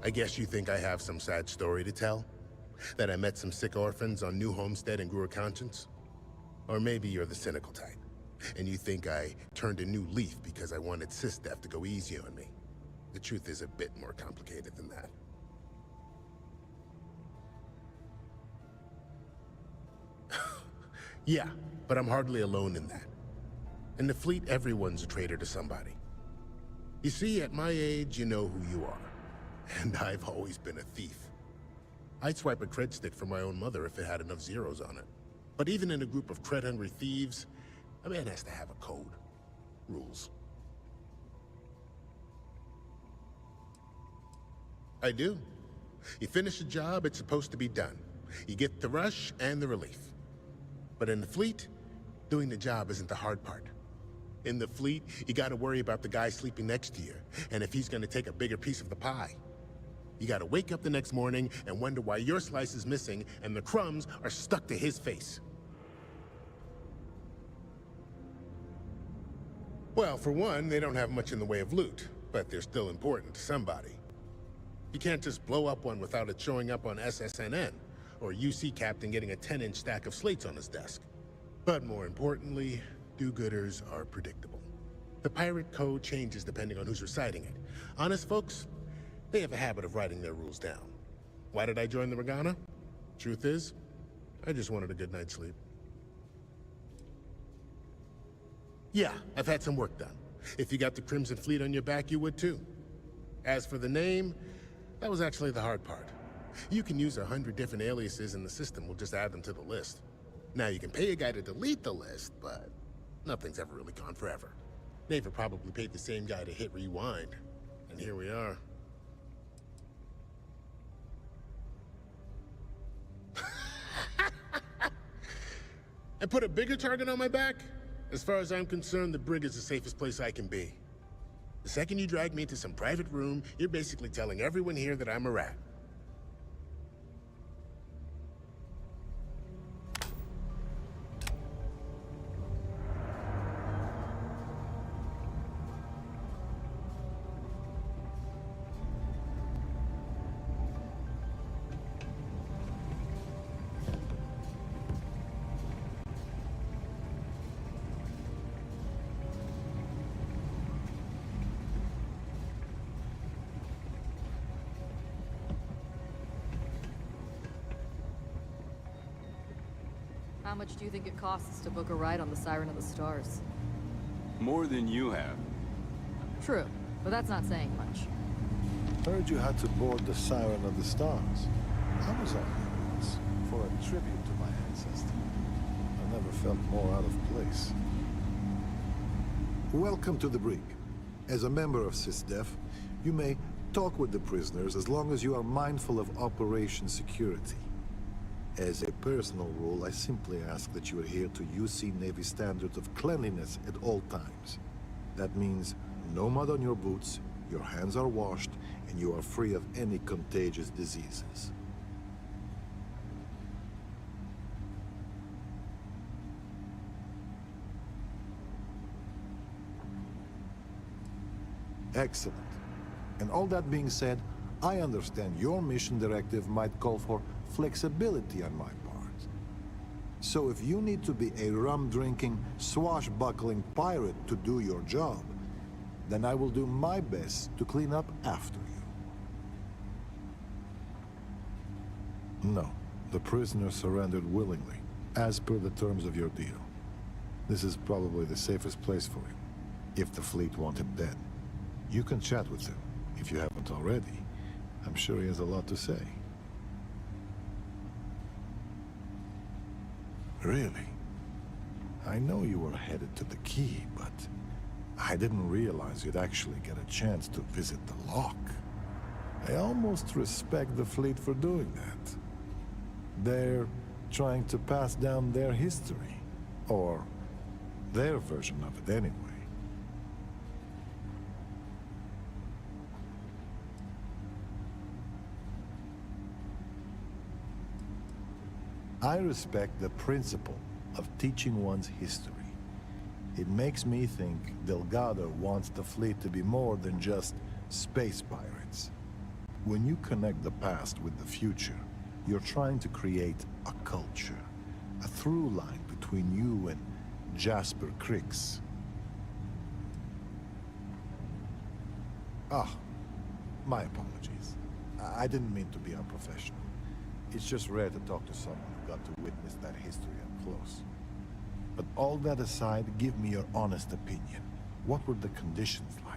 I guess you think I have some sad story to tell? That I met some sick orphans on New Homestead and grew a conscience? Or maybe you're the cynical type, and you think I turned a new leaf because I wanted SysDef to go easy on me. The truth is a bit more complicated than that. Yeah, but I'm hardly alone in that. In the fleet, everyone's a traitor to somebody. You see, at my age, you know who you are. And I've always been a thief. I'd swipe a cred stick for my own mother if it had enough zeros on it. But even in a group of cred-hungry thieves, a man has to have a code. Rules. I do. You finish a job, it's supposed to be done. You get the rush and the relief. But in the fleet, doing the job isn't the hard part. In the fleet, you gotta worry about the guy sleeping next to you, and if he's gonna take a bigger piece of the pie. You gotta wake up the next morning and wonder why your slice is missing and the crumbs are stuck to his face. Well, for one, they don't have much in the way of loot, but they're still important to somebody. You can't just blow up one without it showing up on SSNN, or UC captain getting a 10-inch stack of slates on his desk. But more importantly, do-gooders are predictable. The pirate code changes depending on who's reciting it. Honest folks, they have a habit of writing their rules down. Why did I join the Regana? Truth is, I just wanted a good night's sleep. Yeah, I've had some work done. If you got the Crimson Fleet on your back, you would too. As for the name, that was actually the hard part. You can use 100 different aliases and the system will just add them to the list. Now you can pay a guy to delete the list, but nothing's ever really gone forever. Neva probably paid the same guy to hit rewind, and here we are. And put a bigger target on my back? As far as I'm concerned, the brig is the safest place I can be. The second you drag me into some private room, you're basically telling everyone here that I'm a rat. How much do you think it costs to book a ride on the Siren of the Stars? More than you have. True, but that's not saying much. Heard you had to board the Siren of the Stars. I was on your routes for a tribute to my ancestor. I never felt more out of place. Welcome to the brig. As a member of SysDef, you may talk with the prisoners as long as you are mindful of operation security. As a personal rule, I simply ask that you adhere to UC Navy standards of cleanliness at all times. That means no mud on your boots, your hands are washed, and you are free of any contagious diseases. Excellent. And all that being said, I understand your mission directive might call for flexibility on my part. So if you need to be a rum-drinking, swashbuckling pirate to do your job, then I will do my best to clean up after you. No, the prisoner surrendered willingly, as per the terms of your deal. This is probably the safest place for him, if the fleet want him dead. You can chat with him, if you haven't already. I'm sure he has a lot to say. Really? I know you were headed to the Key, but I didn't realize you'd actually get a chance to visit the lock. I almost respect the fleet for doing that. They're trying to pass down their history, or their version of it anyway. I respect the principle of teaching one's history. It makes me think Delgado wants the fleet to be more than just space pirates. When you connect the past with the future, you're trying to create a culture, a through line between you and Jasper Cricks. Ah, my apologies. I didn't mean to be unprofessional. It's just rare to talk to someone who got to witness that history up close. But all that aside, give me your honest opinion. What were the conditions like?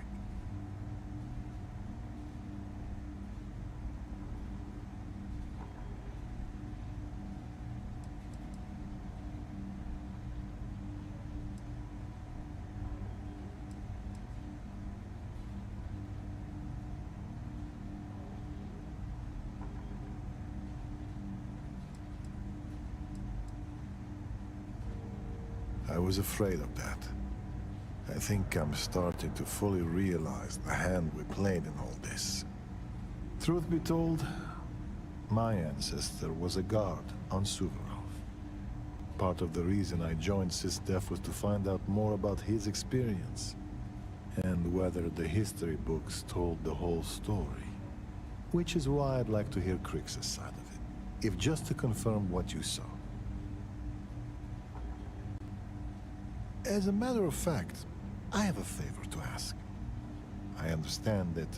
I was afraid of that. I think I'm starting to fully realize the hand we played in all this. Truth be told, my ancestor was a guard on Suvorov. Part of the reason I joined SysDef was to find out more about his experience, and whether the history books told the whole story. Which is why I'd like to hear Crix's side of it, if just to confirm what you saw. As a matter of fact, I have a favor to ask. I understand that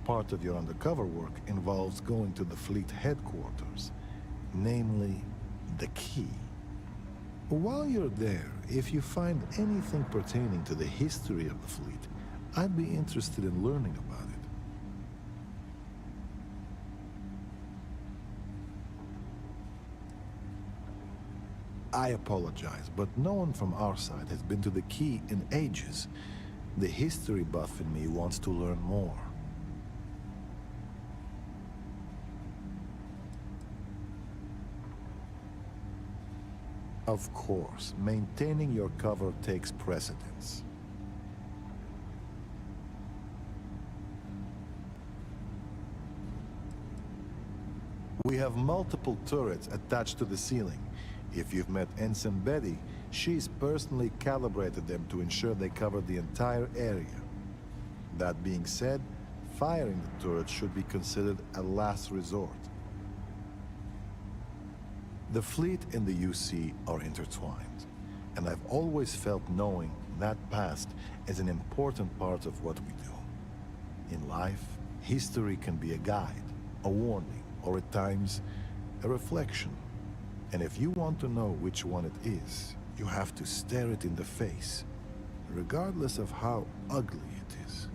part of your undercover work involves going to the fleet headquarters, namely, the key. While you're there, if you find anything pertaining to the history of the fleet, I'd be interested in learning about it. I apologize, but no one from our side has been to the key in ages. The history buff in me wants to learn more. Of course, maintaining your cover takes precedence. We have multiple turrets attached to the ceiling. If you've met Ensign Betty, she's personally calibrated them to ensure they cover the entire area. That being said, firing the turret should be considered a last resort. The fleet and the UC are intertwined, and I've always felt knowing that past as an important part of what we do. In life, history can be a guide, a warning, or at times, a reflection. And if you want to know which one it is, you have to stare it in the face, regardless of how ugly it is.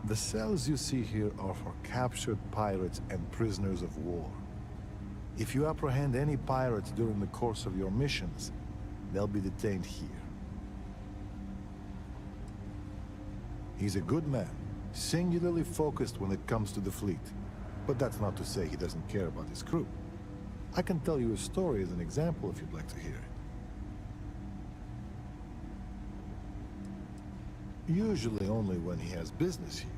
The cells you see here are for captured pirates and prisoners of war. If you apprehend any pirates during the course of your missions, they'll be detained here. He's a good man, singularly focused when it comes to the fleet. But that's not to say he doesn't care about his crew. I can tell you a story as an example if you'd like to hear it. Usually only when he has business here.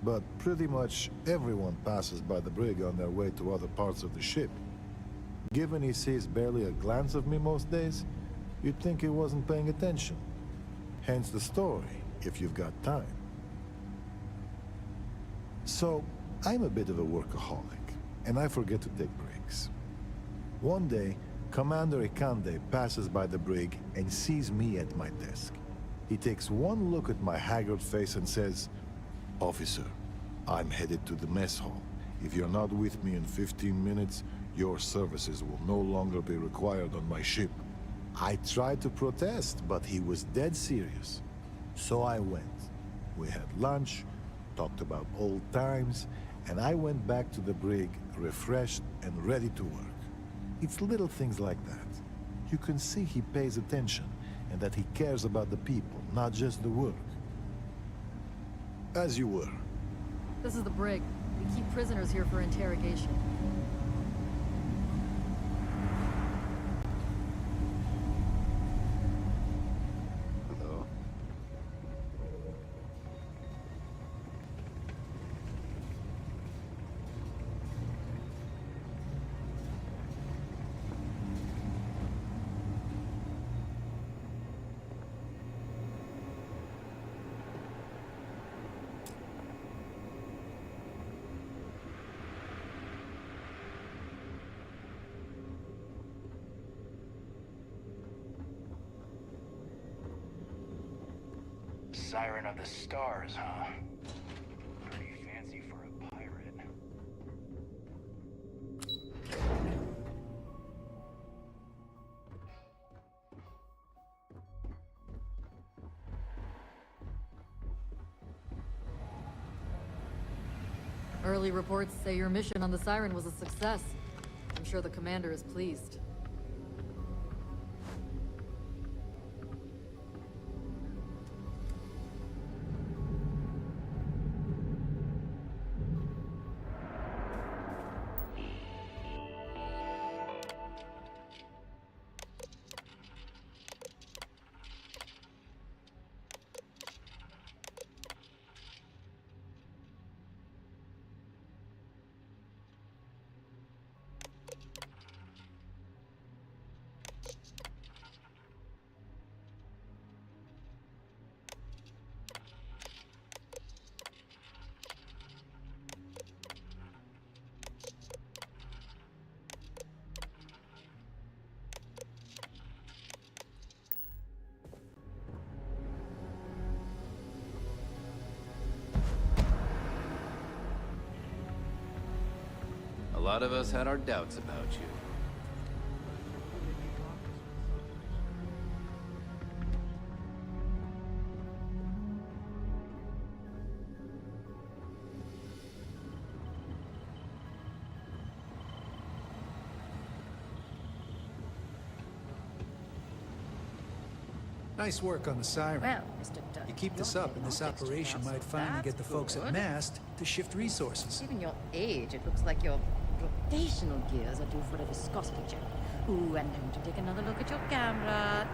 But pretty much everyone passes by the brig on their way to other parts of the ship. Given he sees barely a glance of me most days, you'd think he wasn't paying attention. Hence the story, if you've got time. So, I'm a bit of a workaholic, and I forget to take breaks. One day, Commander Ikande passes by the brig and sees me at my desk. He takes one look at my haggard face and says, "Officer, I'm headed to the mess hall. If you're not with me in 15 minutes, your services will no longer be required on my ship." I tried to protest, but he was dead serious. So I went. We had lunch, talked about old times, and I went back to the brig, refreshed and ready to work. It's little things like that. You can see he pays attention, and that he cares about the people, not just the work. As you were. This is the brig. We keep prisoners here for interrogation. Hello. Siren of the Stars, huh? Pretty fancy for a pirate. Early reports say your mission on the Siren was a success. I'm sure the commander is pleased. A lot of us had our doubts about you. Nice work on the Siren. Well, Mr. Dunn, You keep this up, and this operation might finally get the folks at Mast to shift resources. Given your age, it looks like your rotational gears are due for a viscosity check. Ooh, and time to take another look at your camera.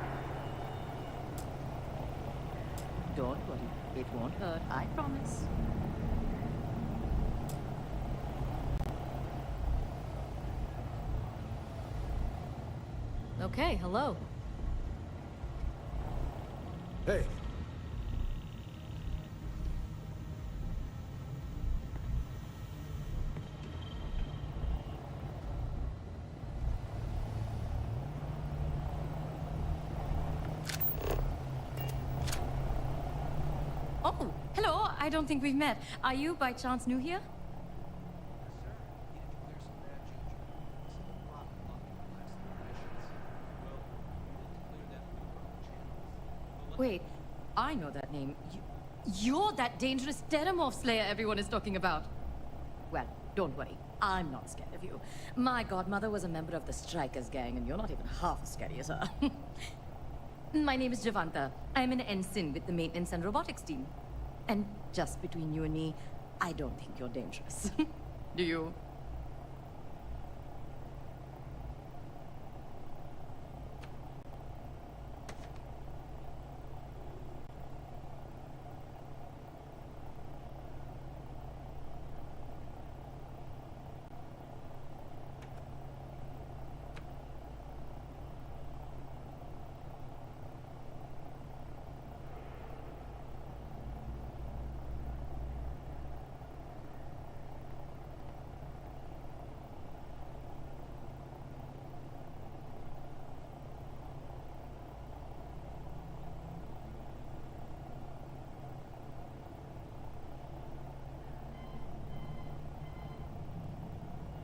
Don't worry, it won't hurt, I promise. Okay, hello. Hey. Oh, hello, I don't think we've met. Are you by chance new here? Wait, I know that name. You're that dangerous Terramorph Slayer everyone is talking about. Well, don't worry. I'm not scared of you. My godmother was a member of the Strikers gang, and you're not even half as scary as her. My name is Javanta. I'm an ensign with the maintenance and robotics team. And just between you and me, I don't think you're dangerous. Do you?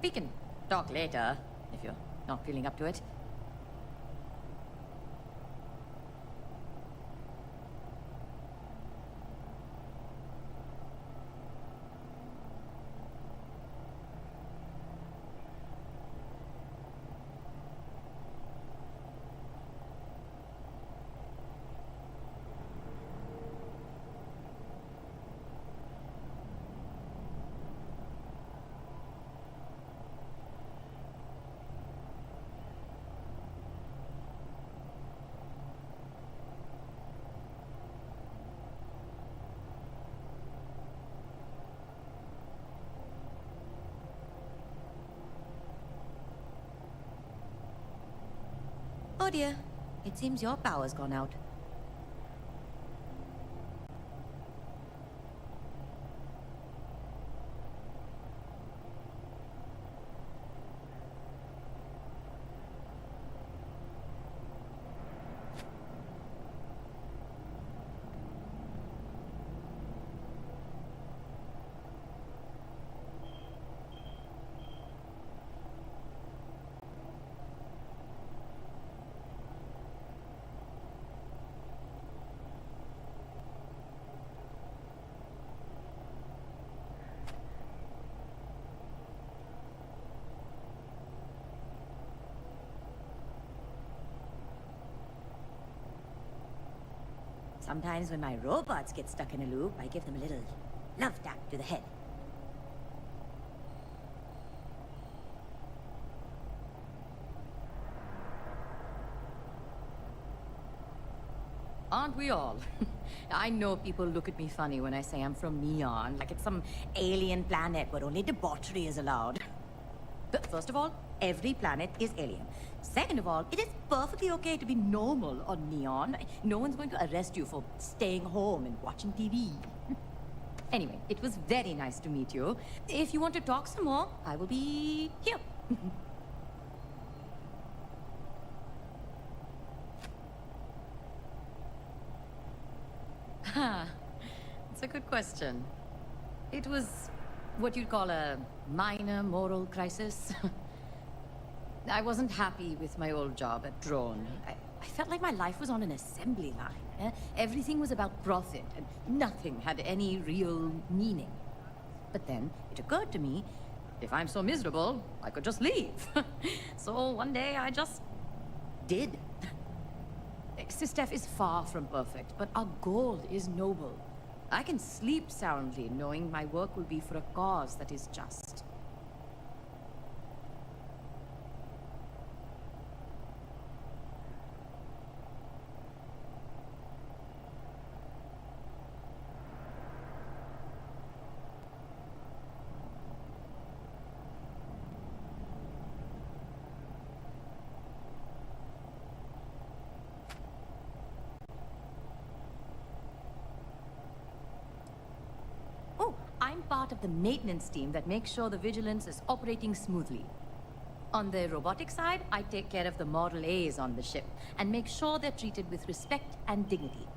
We can talk later, if you're not feeling up to it. Oh dear, it seems your power's gone out. Sometimes when my robots get stuck in a loop, I give them a little love tap to the head. Aren't we all? I know people look at me funny when I say I'm from Neon, Like it's some alien planet where only debauchery is allowed. But first of all, every planet is alien. Second of all, it is perfectly okay to be normal on Neon. No one's going to arrest you for staying home and watching TV. Anyway, it was very nice to meet you. If you want to talk some more, I will be here. It's a good question. It was what you'd call a minor moral crisis. I wasn't happy with my old job at Drone. I felt like my life was on an assembly line. Everything was about profit, and nothing had any real meaning. But then it occurred to me, if I'm so miserable, I could just leave. So one day I just did. SysDef is far from perfect, but our goal is noble. I can sleep soundly knowing my work will be for a cause that is just. I'm part of the maintenance team that makes sure the Vigilance is operating smoothly. On the robotic side, I take care of the Model A's on the ship and make sure they're treated with respect and dignity.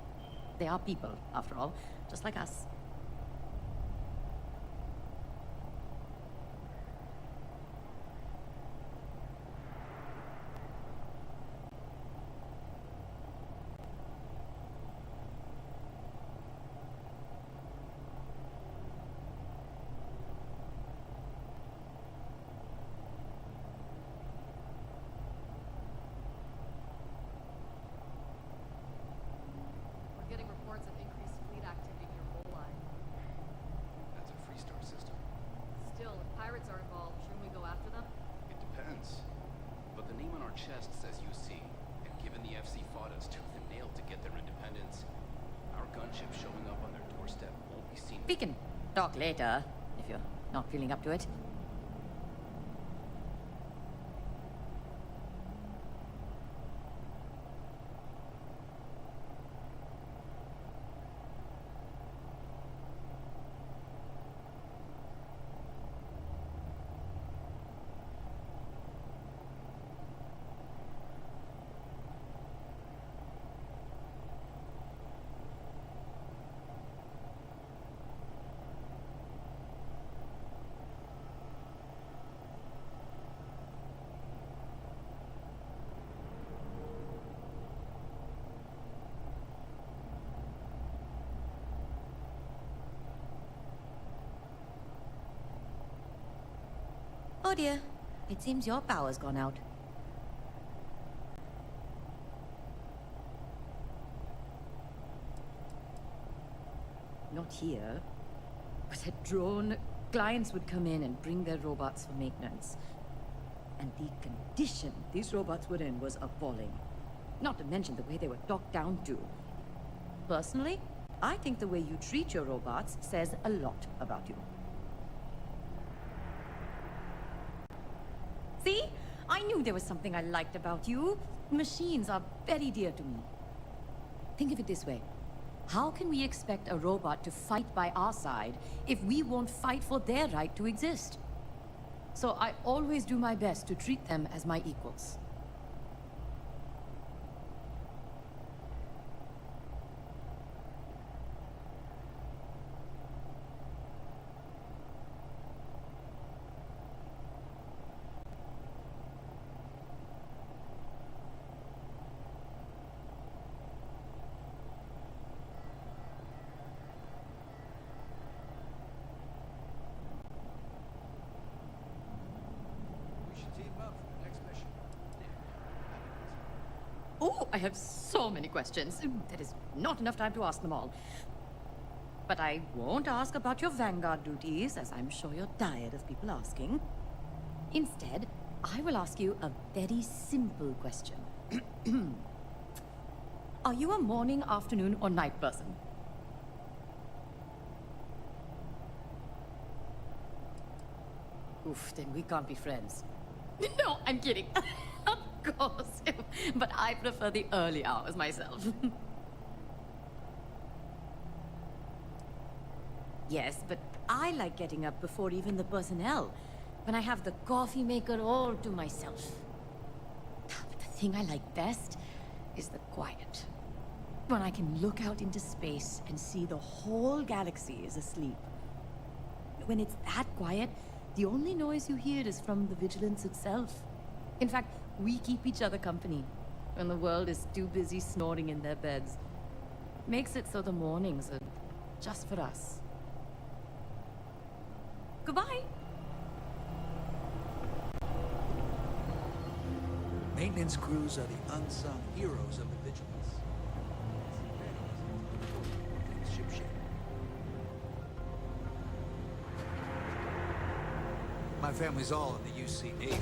They are people, after all, just like us. Chest says UC, and given the FC fought us tooth and nail to get their independence, our gunship showing up on their doorstep won't be seen. We can talk later, if you're not feeling up to it. Oh dear, it seems your power's gone out. Not here. But at Drone, clients would come in and bring their robots for maintenance. And the condition these robots were in was appalling. Not to mention the way they were talked down to. Personally, I think the way you treat your robots says a lot about you. See? I knew there was something I liked about you. Machines are very dear to me. Think of it this way. How can we expect a robot to fight by our side if we won't fight for their right to exist? So I always do my best to treat them as my equals. Oh, I have so many questions. There is not enough time to ask them all. But I won't ask about your Vanguard duties, as I'm sure you're tired of people asking. Instead, I will ask you a very simple question. Are you a morning, afternoon, or night person? Oof, then we can't be friends. No, I'm kidding. Of course. But I prefer the early hours myself. Yes, but I like getting up before even the personnel, when I have the coffee maker all to myself. But the thing I like best is the quiet. When I can look out into space and see the whole galaxy is asleep. When it's that quiet, the only noise you hear is from the Vigilance itself. In fact, we keep each other company when the world is too busy snoring in their beds. Makes it so the mornings are just for us. Goodbye! Maintenance crews are the unsung heroes of the Vigilance. Shipshape. My family's all in the UC Navy.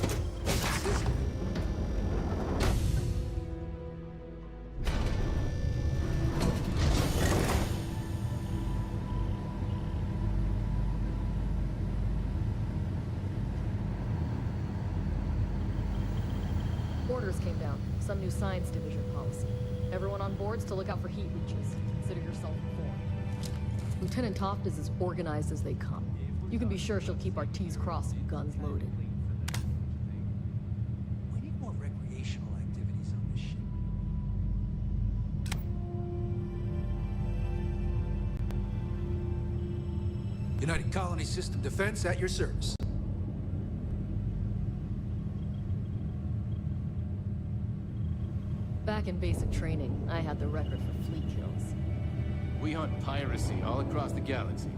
Orders came down. Some new science division policy. Everyone on board's to look out for heat leeches. Consider yourself informed. Lieutenant Toft is as organized as they come. You can be sure she'll keep our T's crossed and guns loaded. We need more recreational activities on this ship. United Colony System Defense at your service. Back in basic training, I had the record for fleet kills. We hunt piracy all across the galaxy.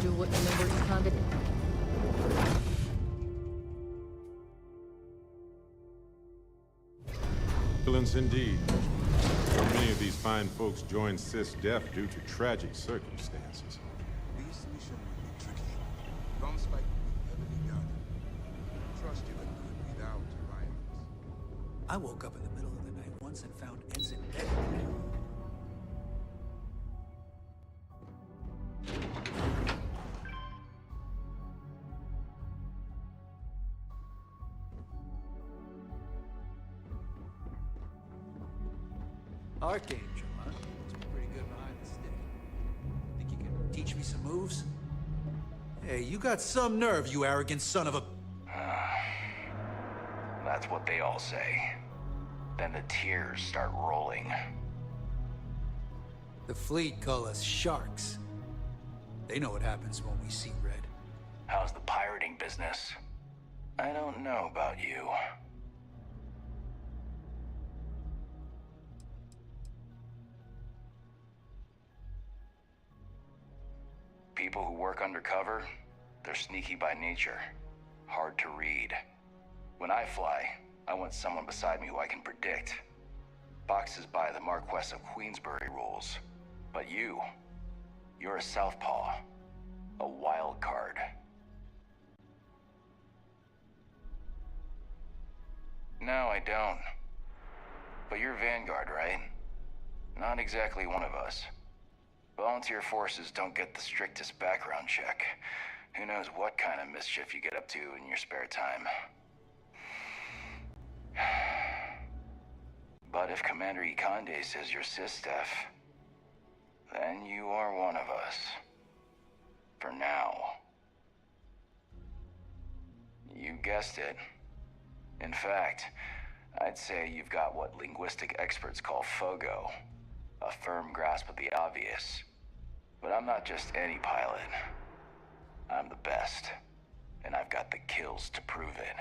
Do what you remember Econ did. Vigilance indeed. So many of these fine folks joined SysDef due to tragic circumstances. This mission will be tricky. Comspike will be heavily guarded. Trust you can do it without rivals. I woke up in the middle of the night once and found Ensign dead. Archangel, huh? Must be pretty good behind the stick. Think you can teach me some moves? Hey, you got some nerve, you arrogant son of a... That's what they all say. Then the tears start rolling. The fleet call us sharks. They know what happens when we see red. How's the pirating business? I don't know about you. People who work undercover, they're sneaky by nature. Hard to read. When I fly, I want someone beside me who I can predict. Boxes by the Marquess of Queensbury rules. But you're a southpaw. A wild card. No, I don't. But you're Vanguard, right? Not exactly one of us. Volunteer forces don't get the strictest background check. Who knows what kind of mischief you get up to in your spare time. But if Commander Ikonde says you're SysDef, then you are one of us. For now. You guessed it. In fact, I'd say you've got what linguistic experts call FOGO. A firm grasp of the obvious. But I'm not just any pilot. I'm the best. And I've got the kills to prove it.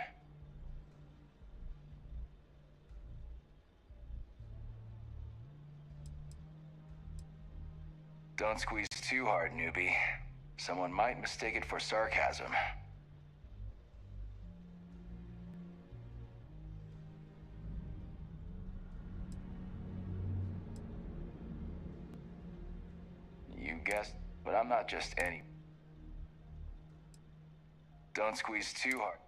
Don't squeeze too hard, newbie. Someone might mistake it for sarcasm. You guessed, but I'm not just any. Don't squeeze too hard.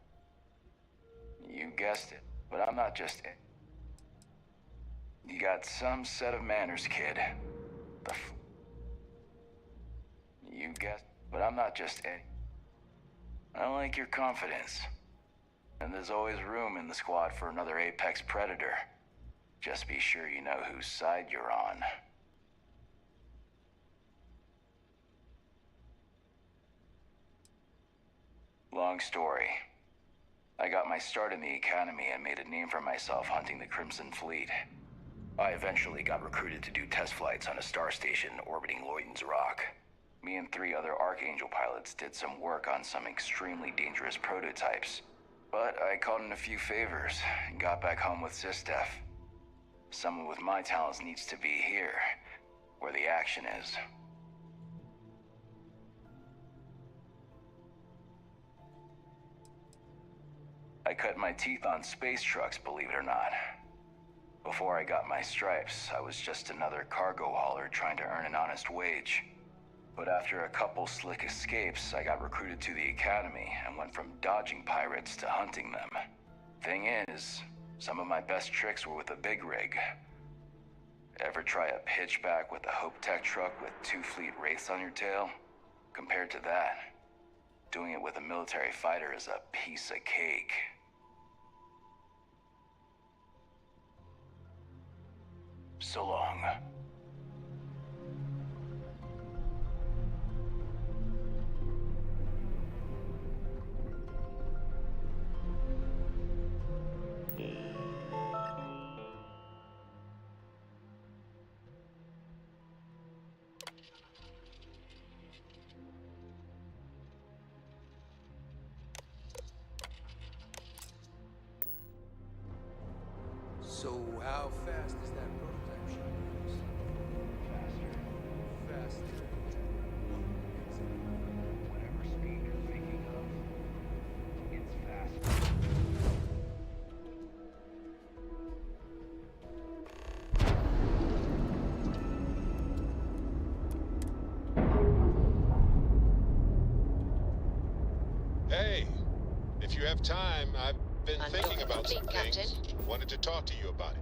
You guessed it, but I'm not just any. You got some set of manners, kid. You guessed, but I'm not just any. I like your confidence. And there's always room in the squad for another apex predator. Just be sure you know whose side you're on. Long story. I got my start in the academy and made a name for myself hunting the Crimson Fleet. I eventually got recruited to do test flights on a star station orbiting Lloyden's Rock. Me and 3 other Archangel pilots did some work on some extremely dangerous prototypes. But I called in a few favors and got back home with SysDef. Someone with my talents needs to be here, where the action is. I cut my teeth on space trucks, believe it or not. Before I got my stripes, I was just another cargo hauler trying to earn an honest wage. But after a couple slick escapes, I got recruited to the academy and went from dodging pirates to hunting them. Thing is, some of my best tricks were with a big rig. Ever try a pitchback with a Hope Tech truck with 2 fleet wraiths on your tail? Compared to that, doing it with a military fighter is a piece of cake. So long. So how fast is that prototype ship? Faster. Whatever speed you're thinking of, it's faster. Hey, if you have time, I've been thinking about some things. Wanted to talk to you about it.